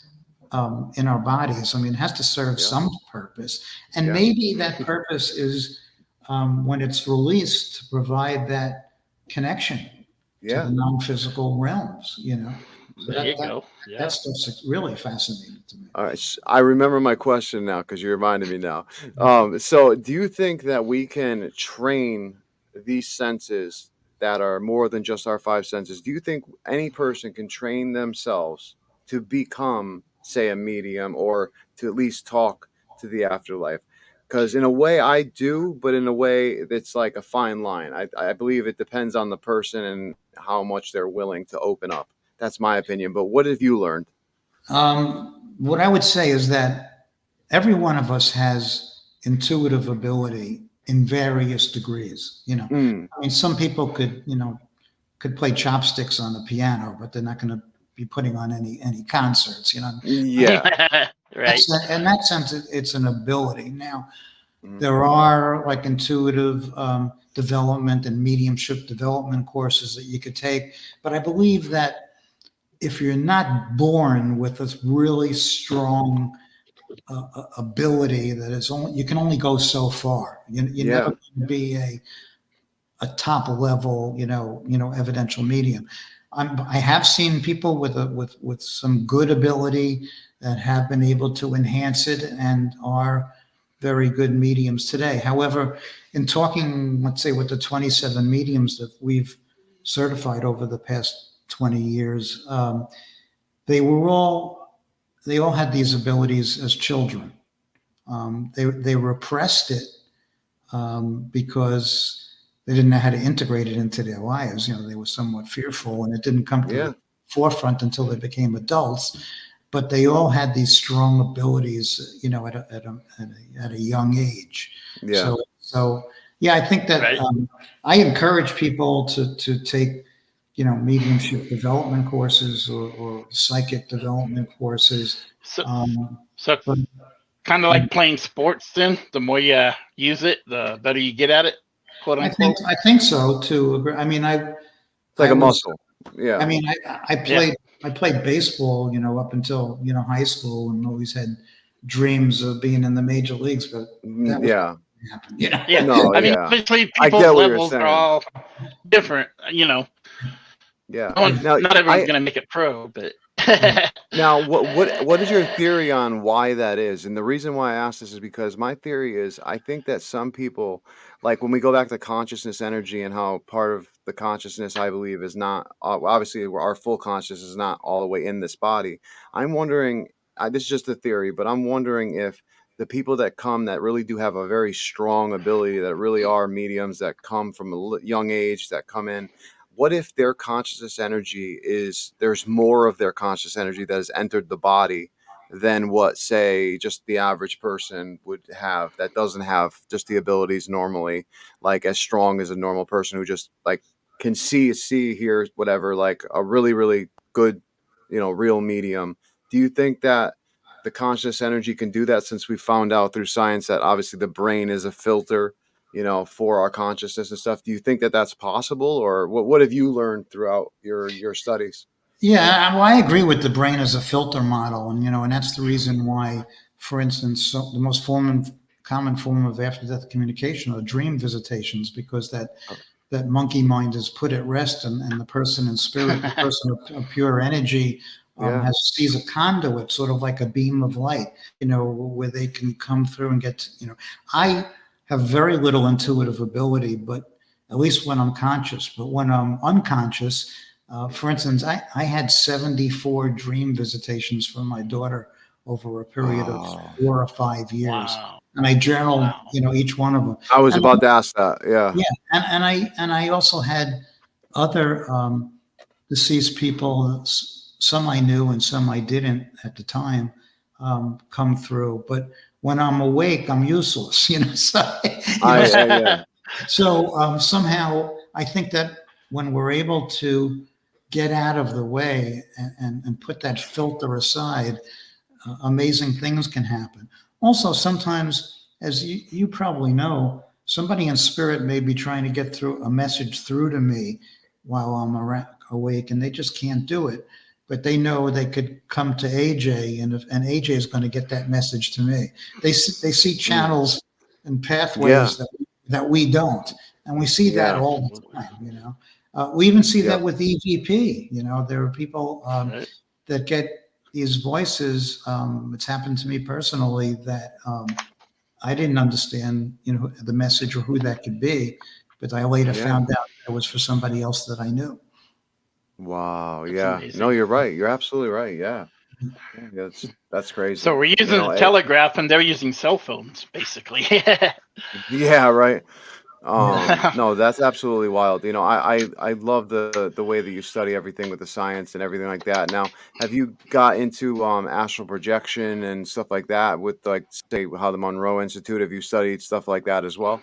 in our bodies? I mean, it has to serve some purpose. And maybe that purpose is when it's released to provide that connection to the non-physical realms, So there you go. That stuff's really fascinating to me. All right, I remember my question now because you reminded me now. So, do you think that we can train these senses that are more than just our five senses? Do you think any person can train themselves to become, say, a medium, or to at least talk to the afterlife? Because in a way I do, but in a way that's like a fine line. I believe it depends on the person and how much they're willing to open up. That's my opinion. But what have you learned? What I would say is that every one of us has intuitive ability in various degrees. I mean, some people could play chopsticks on the piano, but they're not going to be putting on any concerts. Yeah. Right. In that sense, it's an ability. Now, there are intuitive development and mediumship development courses that you could take, but I believe that if you're not born with this really strong ability, that you can only go so far. You're never going to be a top level, evidential medium. I have seen people with some good ability that have been able to enhance it and are very good mediums today. However, in talking, let's say, with the 27 mediums that we've certified over the past 20 years, they all had these abilities as children. They repressed it because they didn't know how to integrate it into their lives. They were somewhat fearful, and it didn't come to the forefront until they became adults. But they all had these strong abilities, at a young age. Yeah. So I think that I encourage people to take, mediumship development courses or psychic development courses. So kind of like playing sports. Then the more you use it, the better you get at it. Quote unquote. I think so too. I mean, it's like a muscle. Yeah. I mean, I played baseball, up until high school, and always had dreams of being in the major leagues, but that was happen, No, I mean, obviously people's levels are all different, Yeah. Not everyone's gonna make it pro, but now what is your theory on why that is? And the reason why I ask this is because my theory is I think that some people, like when we go back to consciousness energy and how part of the consciousness, I believe, is not obviously our full consciousness is not all the way in this body. I'm wondering, this is just a theory, but I'm wondering if the people that come that really do have a very strong ability, that really are mediums, that come from a young age, that come in, what if their consciousness energy there's more of their conscious energy that has entered the body than what, say, just the average person would have, that doesn't have just the abilities normally, like as strong as a normal person who just can see, hear, whatever, like a really, really good, real medium. Do you think that the conscious energy can do that, since we found out through science that obviously the brain is a filter for our consciousness and stuff. Do you think that that's possible, or what have you learned throughout your studies? Yeah, well, I agree with the brain as a filter model, and that's the reason why, for instance, the most common form of after-death communication are dream visitations, because that monkey mind is put at rest, and the person in spirit, the person of pure energy, sees a conduit, sort of like a beam of light, where they can come through and get. I have very little intuitive ability, but at least when I'm conscious. But when I'm unconscious, for instance, I had 74 dream visitations from my daughter over a period of 4 or 5 years. Wow. And I journaled, each one of them. I was about to ask that. Yeah. Yeah. And I also had other deceased people, some I knew and some I didn't at the time, come through. But when I'm awake, I'm useless, So somehow I think that when we're able to get out of the way and put that filter aside, amazing things can happen. Also, sometimes, as you probably know, somebody in spirit may be trying to get through a message through to me while I'm awake, and they just can't do it. But they know they could come to AJ, and AJ is going to get that message to me. They see channels and pathways that we don't, and we see that all the time. We even see that with EVP. There are people that get these voices. It's happened to me personally that I didn't understand, the message or who that could be, but I later found out it was for somebody else that I knew. Wow. That's Yeah. amazing. No, you're right. You're absolutely right. Yeah. That's crazy. So we're using telegraph, and they're using cell phones, basically. Yeah. Right. No, that's absolutely wild. I love the way that you study everything with the science and everything like that. Now, have you got into astral projection and stuff like that with, like, say, how the Monroe Institute? Have you studied stuff like that as well?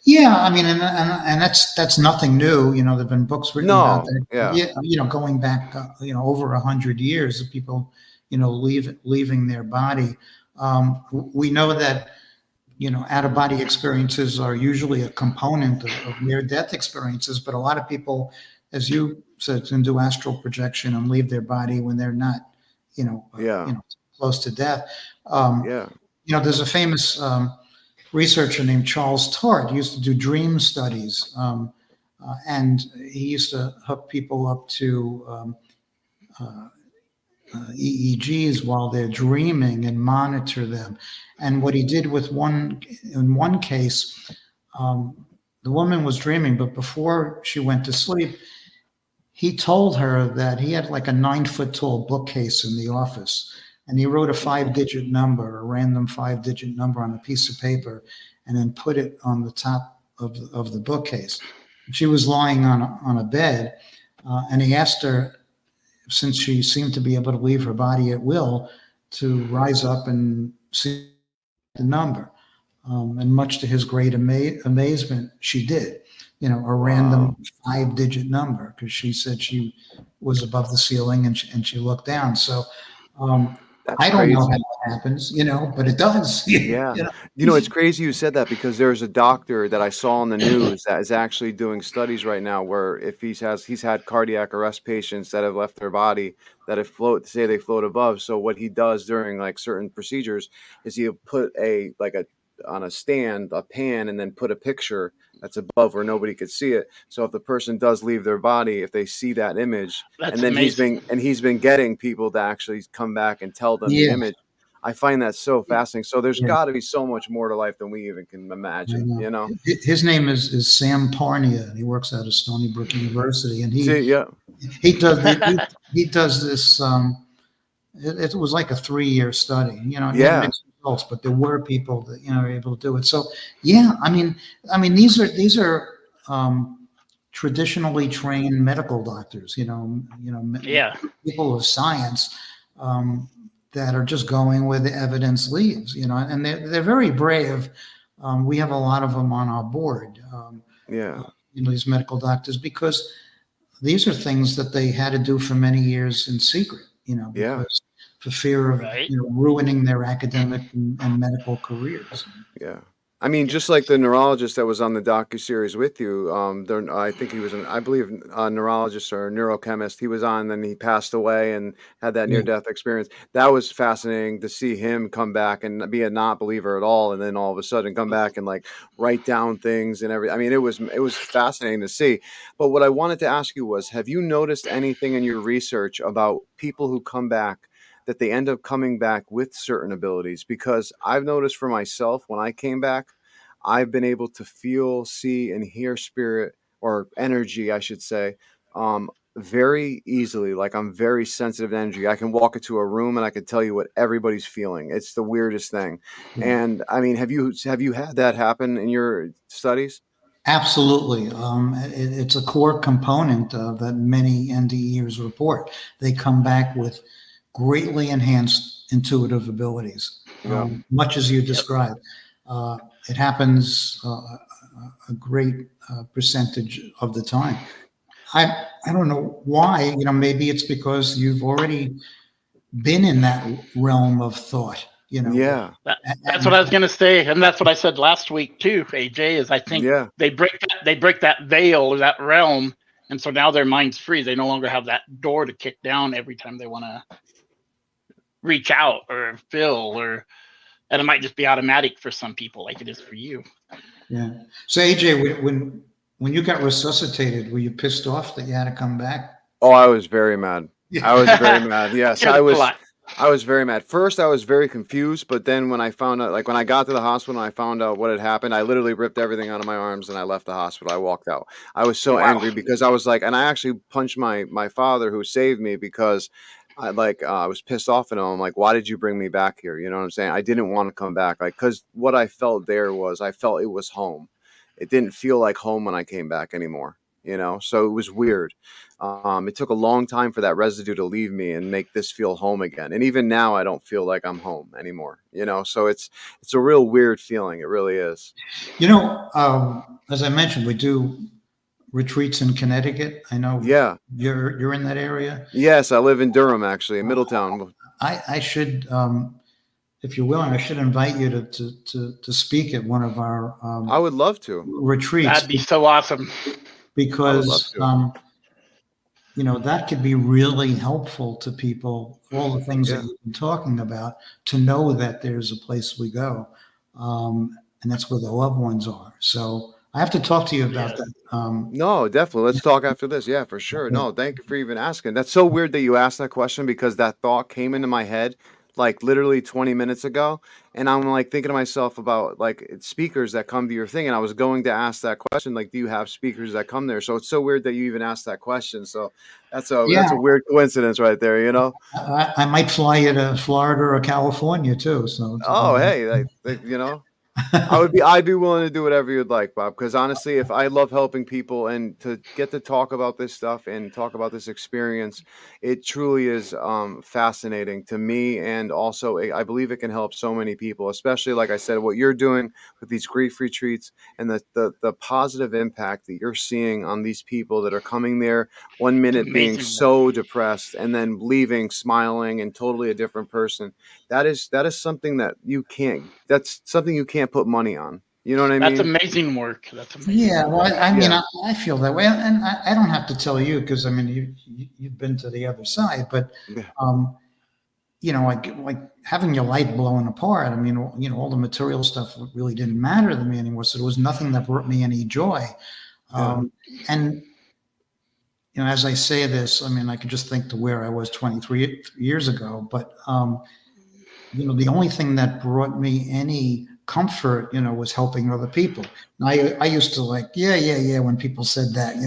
Yeah, I mean, and that's nothing new. There've been books written about that. Yeah. Going back, over 100 years of people, leaving their body. We know that, out-of-body experiences are usually a component of near-death experiences, but a lot of people, as you said, can do astral projection and leave their body when they're not, close to death. There's a famous researcher named Charles Tart. He used to do dream studies, and he used to hook people up to EEGs while they're dreaming and monitor them. And what he did in one case, the woman was dreaming, but before she went to sleep, he told her that he had like a 9-foot tall bookcase in the office, and he wrote a 5-digit number, a random 5-digit number on a piece of paper, and then put it on the top of the bookcase. She was lying on a bed, and he asked her, since she seemed to be able to leave her body at will, to rise up and see the number. And much to his great amazement, she did. A random 5-digit number, because she said she was above the ceiling and she looked down. So I don't know how it happens, but it does. Yeah. It's crazy you said that, because there's a doctor that I saw on the news that is actually doing studies right now where if he's had cardiac arrest patients that have left their body that have they float above. So what he does during, like, certain procedures is he'll put on a stand, a pan, and then put a picture that's above where nobody could see it. So if the person does leave their body, if they see that image, That's and then amazing. he's been getting people to actually come back and tell them the image. I find that so fascinating. So there's got to be so much more to life than we even can imagine. His name is Sam Parnia, and he works out of Stony Brook University, and he does this. It was like a 3-year study. Mixed results, but there were people that are able to do it. So I mean, these are traditionally trained medical doctors. People of science that are just going where the evidence leads. And they're very brave. We have a lot of them on our board. These medical doctors, because these are things that they had to do for many years in secret. Because for fear of ruining their academic and medical careers. Yeah. I mean, just like the neurologist that was on the docuseries with you, I think he was I believe, a neurologist or a neurochemist. He was on, then he passed away and had that Yeah. near-death experience. That was fascinating to see him come back and be a not believer at all, and then all of a sudden come back and like write down things and everything. I mean, it was fascinating to see. But what I wanted to ask you was, have you noticed anything in your research about people who come back, that they end up coming back with certain abilities? Because I've noticed for myself, when I came back, I've been able to feel, see, and hear spirit, or energy, I should say, very easily. Like, I'm very sensitive to energy. I can walk into a room and I can tell you what everybody's feeling. It's the weirdest thing. Yeah. And I mean, have you had that happen in your studies? Absolutely. It's a core component that many NDEers report. They come back with greatly enhanced intuitive abilities, Yeah. much as you Yep. described. It happens a great percentage of the time. I don't know why. Maybe it's because you've already been in that realm of thought. Yeah. That's what I was gonna say, and that's what I said last week too, AJ. Is I think Yeah. they break that veil or that realm, and so now their mind's free. They no longer have that door to kick down every time they want to reach out or feel, and it might just be automatic for some people, like it is for you. Yeah. So AJ, when you got resuscitated, were you pissed off that you had to come back? Oh, I was very mad. I was very mad. Yes, Here's I a was. lot. I was very mad. First, I was very confused, but then when I found out, like when I got to the hospital and I found out what had happened, I literally ripped everything out of my arms and I left the hospital. I walked out. I was so Wow. angry because I was like, and I actually punched my father who saved me, because I was pissed off at him. I'm like, why did you bring me back here? You know what I'm saying? I didn't want to come back. Like, because what I felt there was, I felt it was home. It didn't feel like home when I came back anymore. So it was weird. It took a long time for that residue to leave me and make this feel home again. And even now, I don't feel like I'm home anymore. So it's a real weird feeling. It really is. As I mentioned, we do retreats in Connecticut. I know. Yeah. You're in that area. Yes, I live in Durham, actually, in Middletown. I should, if you're willing, I should invite you to speak at one of our I would love to. retreats. That'd be so awesome. Because that could be really helpful to people, all the things that you've been talking about, to know that there's a place we go, and that's where the loved ones are. So I have to talk to you about that. No, definitely. Let's talk after this. Yeah, for sure. No, thank you for even asking. That's so weird that you asked that question, because that thought came into my head like literally 20 minutes ago. And I'm like thinking to myself about like speakers that come to your thing. And I was going to ask that question, like, do you have speakers that come there? So it's so weird that you even asked that question. So that's a weird coincidence right there, I might fly you to Florida or California too. So hey, I'd be willing to do whatever you'd like, Bob, because honestly, if I love helping people and to get to talk about this stuff and talk about this experience, it truly is fascinating to me. And also, I believe it can help so many people, especially, like I said, what you're doing with these grief retreats and the positive impact that you're seeing on these people that are coming there 1 minute being so depressed and then leaving smiling and totally a different person. That is something that that's something you can't put money on. You know what I mean? That's amazing work. That's amazing. Yeah, well, I mean, I feel that way, and I don't have to tell you, because I mean, you've been to the other side, but like having your life blown apart. I mean, all the material stuff really didn't matter to me anymore. So there was nothing that brought me any joy. And as I say this, I mean, I could just think to where I was 23 years ago, but the only thing that brought me any comfort, was helping other people. And I used to like, yeah, when people said that,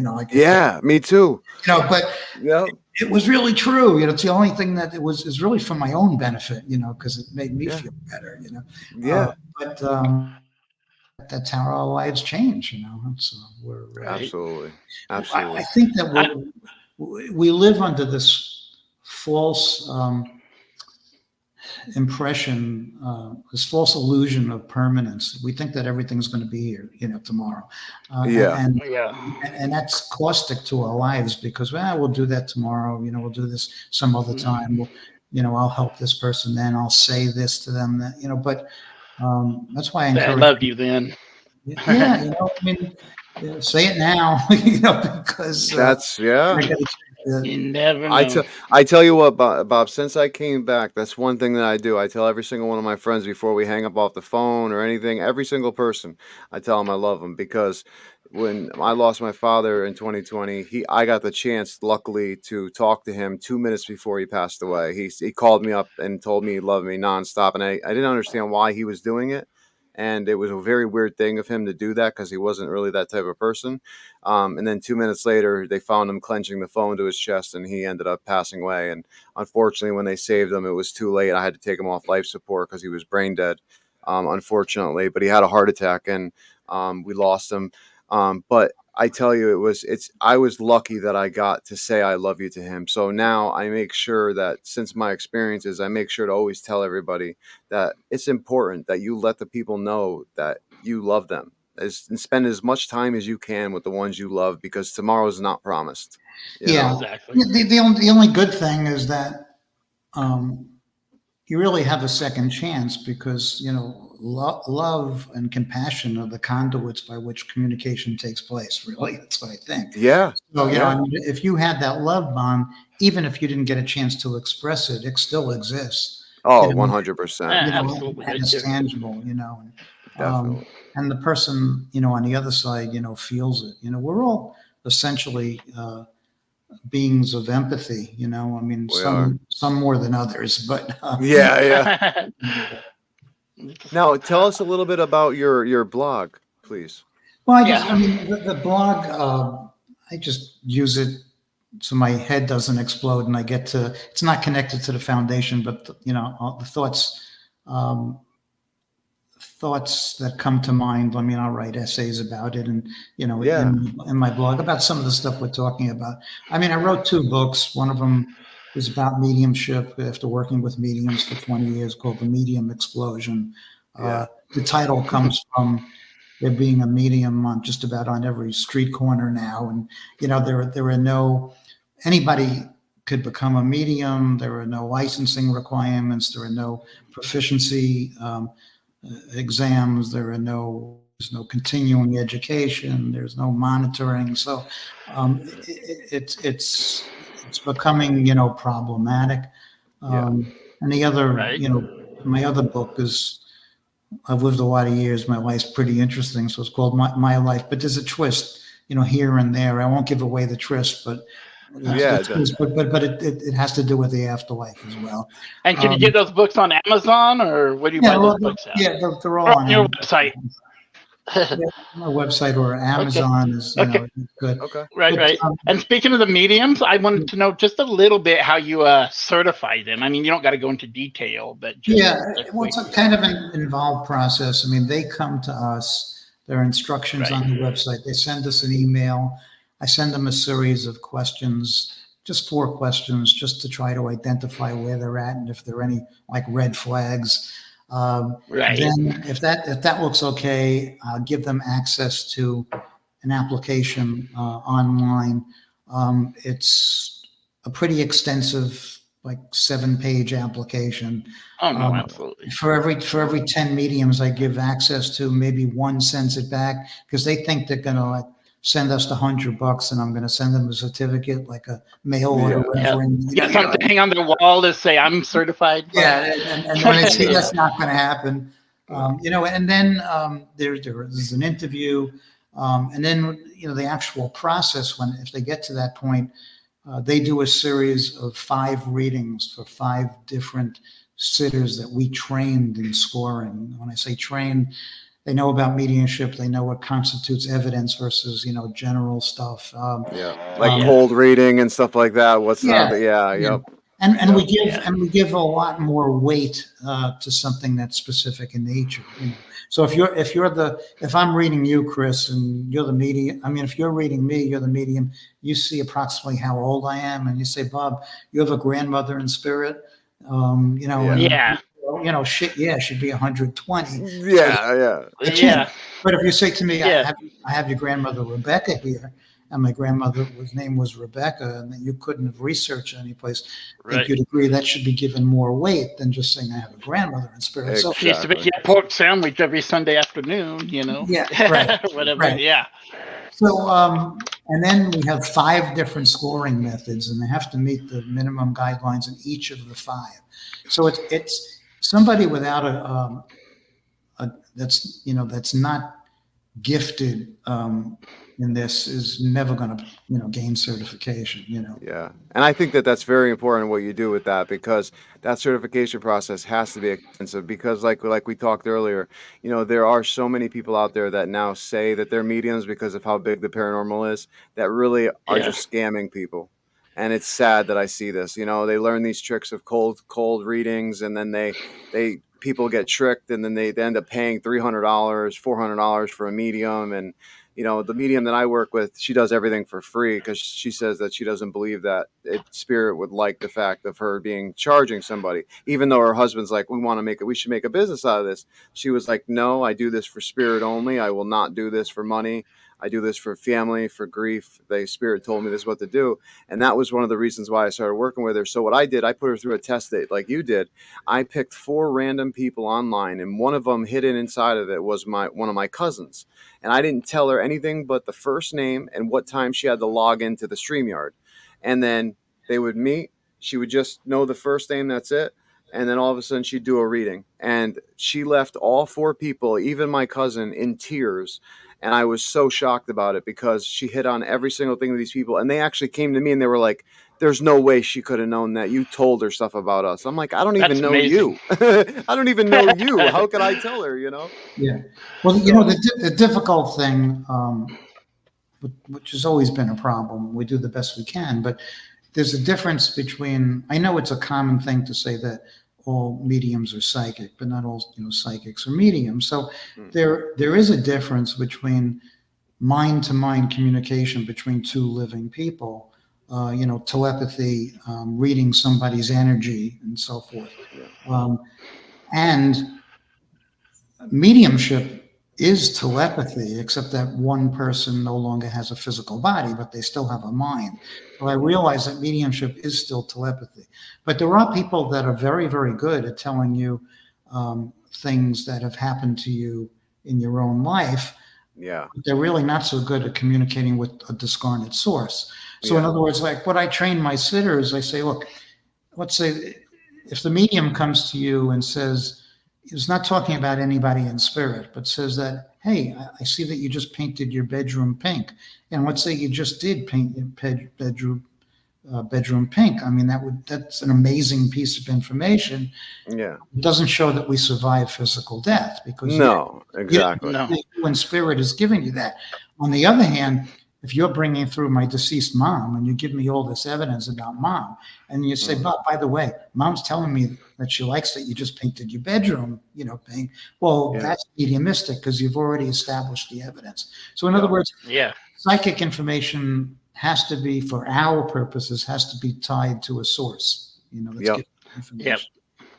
me too. But it was really true. It's the only thing that is really for my own benefit, because it made me feel better, but that's how our lives change, So we're absolutely. I think that we live under this false impression, this false illusion of permanence. We think that everything's going to be here, tomorrow. And that's caustic to our lives, because we'll do that tomorrow. We'll do this some other time. I'll help this person, then I'll say this to them, that, but That's why I I encourage. loved you then. Yeah, I mean, say it now, because That's yeah. You never know. I tell you what, Bob, since I came back, that's one thing that I do. I tell every single one of my friends before we hang up off the phone or anything, every single person, I tell them I love them, because when I lost my father in 2020, I got the chance, luckily, to talk to him 2 minutes before he passed away. He called me up and told me he loved me nonstop, and I didn't understand why he was doing it. And it was a very weird thing of him to do that, because he wasn't really that type of person. And then 2 minutes later, they found him clenching the phone to his chest, and he ended up passing away. And unfortunately, when they saved him, it was too late. I had to take him off life support because he was brain dead, unfortunately. But he had a heart attack, and we lost him. But I tell you, I was lucky that I got to say I love you to him. So now I make sure that, since my experiences, I make sure to always tell everybody that it's important that you let the people know that you love them, and spend as much time as you can with the ones you love, because tomorrow is not promised. Yeah, Exactly. the only good thing is that you really have a second chance, because love and compassion are the conduits by which communication takes place. Really, that's what I think. Yeah. So yeah. I mean, if you had that love bond, even if you didn't get a chance to express it, it still exists. Oh, 100%. Absolutely. And it's tangible. Definitely. And the person on the other side feels it. We're all essentially beings of empathy. I mean, some more than others, but yeah. Now, tell us a little bit about your blog, please. Well, I mean, the blog, I just use it so my head doesn't explode, and it's not connected to the foundation, but all the thoughts that come to mind. I mean, I'll write essays about it, and in my blog about some of the stuff we're talking about. I mean, I wrote 2 books. One of them is about mediumship after working with mediums for 20 years, called The Medium Explosion. The title comes from there being a medium on just about on every street corner now, and there are no anybody could become a medium. There are no licensing requirements. There are no proficiency exams. There's no continuing education. There's no monitoring. So it's becoming problematic. And the other my other book is, I've lived a lot of years. My life's pretty interesting, so it's called My Life. But there's a twist, here and there. I won't give away the twist, but it has to do with the afterlife as well. And can you get those books on Amazon, or where do you buy those books at? Yeah, they're all on your website. My website or Amazon is good. Okay. Right. And speaking of the mediums, I wanted to know just a little bit how you certify them. I mean, you don't got to go into detail, but just it's a kind of an involved process. I mean, they come to us. There are instructions on the website. They send us an email. I send them a series of questions, just 4 questions, just to try to identify where they're at and if there are any red flags. Then if that looks okay, I'll give them access to an application online. It's a pretty extensive, 7-page application. Oh no, absolutely. For every 10 mediums, I give access to, maybe 1 sends it back, because they think they're gonna send us $100 and I'm going to send them a certificate, like a mail order. Got something to hang on their wall to say I'm certified. Yeah, and then I see that's not going to happen. And then there's an interview, and then the actual process, if they get to that point, they do a series of 5 readings for 5 different sitters that we trained in scoring. When I say trained, they know about mediumship. They know what constitutes evidence versus, general stuff. Cold reading and stuff like that. What's not? Yep. And we give a lot more weight to something that's specific in nature. So if I'm reading you, Chris, and you're the medium. I mean, if you're reading me, you're the medium. You see approximately how old I am, and you say, Bob, you have a grandmother in spirit. She'd be 120. Yeah. But if you say to me, I have your grandmother Rebecca here, and my grandmother's name was Rebecca, and that you couldn't have researched any place, I think Right. you'd agree that should be given more weight than just saying I have a grandmother in spirit. So She used to make pork sandwich every Sunday afternoon, yeah, right, whatever. right. Yeah. So, and then we have 5 different scoring methods, and they have to meet the minimum guidelines in each of the 5. So it's somebody without that's not gifted in this is never going to gain certification. Yeah. And I think that that's very important what you do with that, because that certification process has to be extensive, because like we talked earlier, there are so many people out there that now say that they're mediums because of how big the paranormal is, that really are Yeah. just scamming people. And it's sad that I see this. They learn these tricks of cold readings, and then people get tricked, and then they end up paying $300, $400 for a medium. And the medium that I work with, she does everything for free, because she says that she doesn't believe that spirit would like the fact of her charging somebody, even though her husband's like, we should make a business out of this. She was like, no, I do this for spirit only. I will not do this for money. I do this for family, for grief. The spirit told me this is what to do. And that was one of the reasons why I started working with her. So what I did, I put her through a test date like you did. I picked 4 random people online, and one of them hidden inside of it was one of my cousins. And I didn't tell her anything but the first name and what time she had to log into the StreamYard. And then they would meet. She would just know the first name, that's it. And then all of a sudden she'd do a reading. And she left all 4 people, even my cousin, in tears. And I was so shocked about it, because she hit on every single thing with these people. And they actually came to me and they were like, there's no way she could have known that. You told her stuff about us. I'm like, I don't even That's know amazing. you. I don't even know you. How could I tell her, Yeah. Well, the difficult thing, which has always been a problem, we do the best we can, but there's a difference between, I know it's a common thing to say that all mediums are psychic, but not all psychics are mediums. So there is a difference between mind-to-mind communication between 2 living people, telepathy, reading somebody's energy, and so forth. And mediumship is telepathy, except that one person no longer has a physical body, but they still have a mind. So I realize that mediumship is still telepathy. But there are people that are very, very good at telling you things that have happened to you in your own life. Yeah. But they're really not so good at communicating with a discarnate source. So in other words, like what I train my sitters, I say, look, let's say if the medium comes to you and says, he's not talking about anybody in spirit, but says that, hey, I see that you just painted your bedroom pink. And let's say you just did paint your bedroom pink. I mean, that's an amazing piece of information. Yeah. It doesn't show that we survive physical death, because exactly. When spirit is giving you that. On the other hand, if you're bringing through my deceased mom and you give me all this evidence about mom, and you say, Bob, by the way, mom's telling me that she likes that you just painted your bedroom, pink. Well, that's mediumistic, because you've already established the evidence. So in other words, psychic information has to be, for our purposes, has to be tied to a source. That's giving information.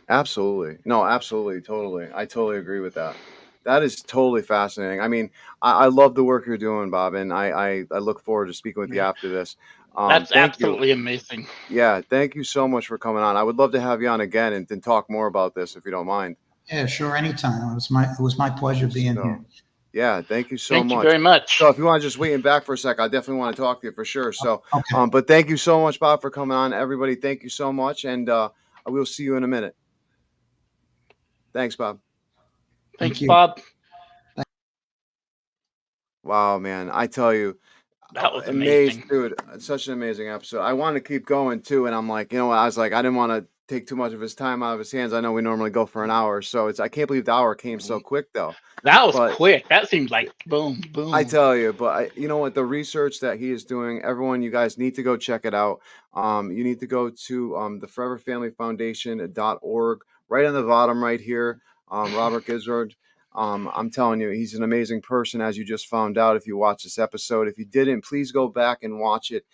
Absolutely. No, absolutely. Totally. I totally agree with that. That is totally fascinating. I mean, I love the work you're doing, Bob, and I look forward to speaking with you after this. That's thank absolutely you. amazing. Yeah, thank you so much for coming on. I would love to have you on again and talk more about this, if you don't mind. Yeah, sure, anytime. It was my pleasure being here. Yeah, thank you so Thank much. you very much. So if you want to just wait in back for a sec, I definitely want to talk to you for sure. So, okay. But thank you so much, Bob, for coming on. Everybody, thank you so much, and I will see you in a minute. Thanks, Bob. Thanks, Bob. Wow, man, I tell you, that was amazing, dude. Such an amazing episode. I wanted to keep going too, and I'm like, I was like, I didn't want to take too much of his time out of his hands. I know we normally go for an hour, so I can't believe the hour came so quick, though. That was quick. That seemed like boom, boom. I tell you, but you know what? The research that he is doing, everyone, you guys need to go check it out. You need to go to the foreverfamilyfoundation.org. Right on the bottom right here, Robert Ginsberg. I'm telling you, he's an amazing person, as you just found out if you watch this episode. If you didn't, please go back and watch it.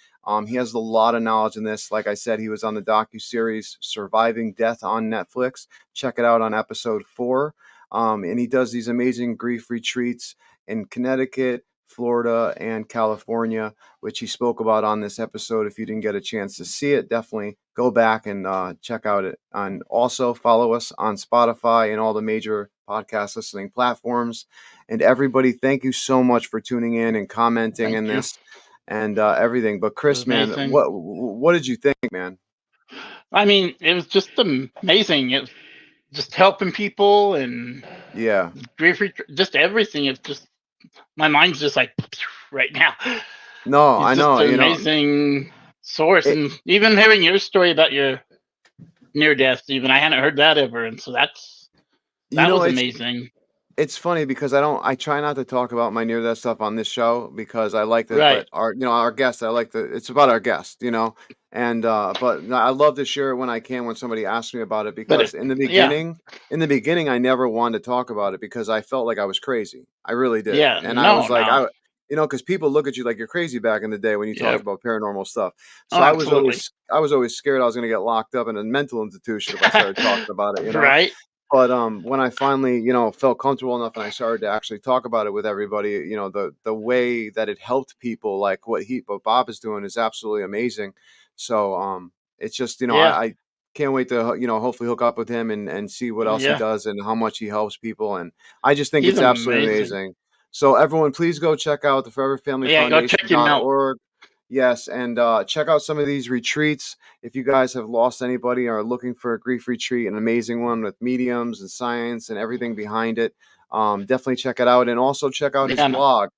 He has a lot of knowledge in this. Like I said, he was on the docuseries Surviving Death on Netflix. Check it out on episode 4. And he does these amazing grief retreats in Connecticut, Florida, and California, which he spoke about on this episode. If you didn't get a chance to see it, definitely go back and check out it. And also follow us on Spotify and all the major podcast listening platforms. And everybody, thank you so much for tuning in and commenting Thank in you. this and everything. But It was Chris, man, amazing. what did you think, man? I mean, it was just amazing. It was just helping people and Yeah. grief, just everything. It's just, my mind's just like right now. No, It's I just know. an You know, amazing source, it, and even hearing your story about your near death, even I hadn't heard that ever, and so that was amazing. it's funny because I try not to talk about my near death stuff on this show because I like to Right. let our guests, it's about our guest, and but I love to share it when I can when somebody asks me about it, because in the beginning I never wanted to talk about it because I felt like I was crazy. I really did. Yeah, And I was like, no. because people look at you like you're crazy back in the day when you talked Yep. about paranormal stuff. Oh, So I was absolutely. always scared I was going to get locked up in a mental institution if I started talking about it, Right. But when I finally, felt comfortable enough and I started to actually talk about it with everybody, the way that it helped people, like what Bob is doing, is absolutely amazing. So it's just, Yeah. I can't wait to hopefully hook up with him and see what else he Yeah. does and how much he helps people. And I just think He's it's absolutely amazing. amazing. So everyone, please go check out the Forever Family Yeah, go check him out. Foundation.org. Yes, and check out some of these retreats. If you guys have lost anybody or are looking for a grief retreat, an amazing one with mediums and science and everything behind it, definitely check it out. And also check out his Yeah, blog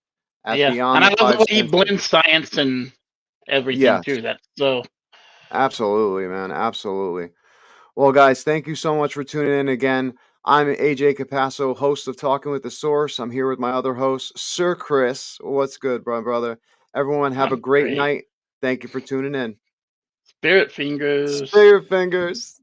at yeah. Beyond And I the love the Five way he Senses. blends science and everything Yes, too. That's so. absolutely, man. Absolutely. Well, guys, thank you so much for tuning in again. I'm AJ Capasso, host of Talking with the Source. I'm here with my other host, Sir Chris. What's good, brother? Everyone, have a I'm great great. night. Thank you for tuning in. Spirit fingers. Spirit fingers.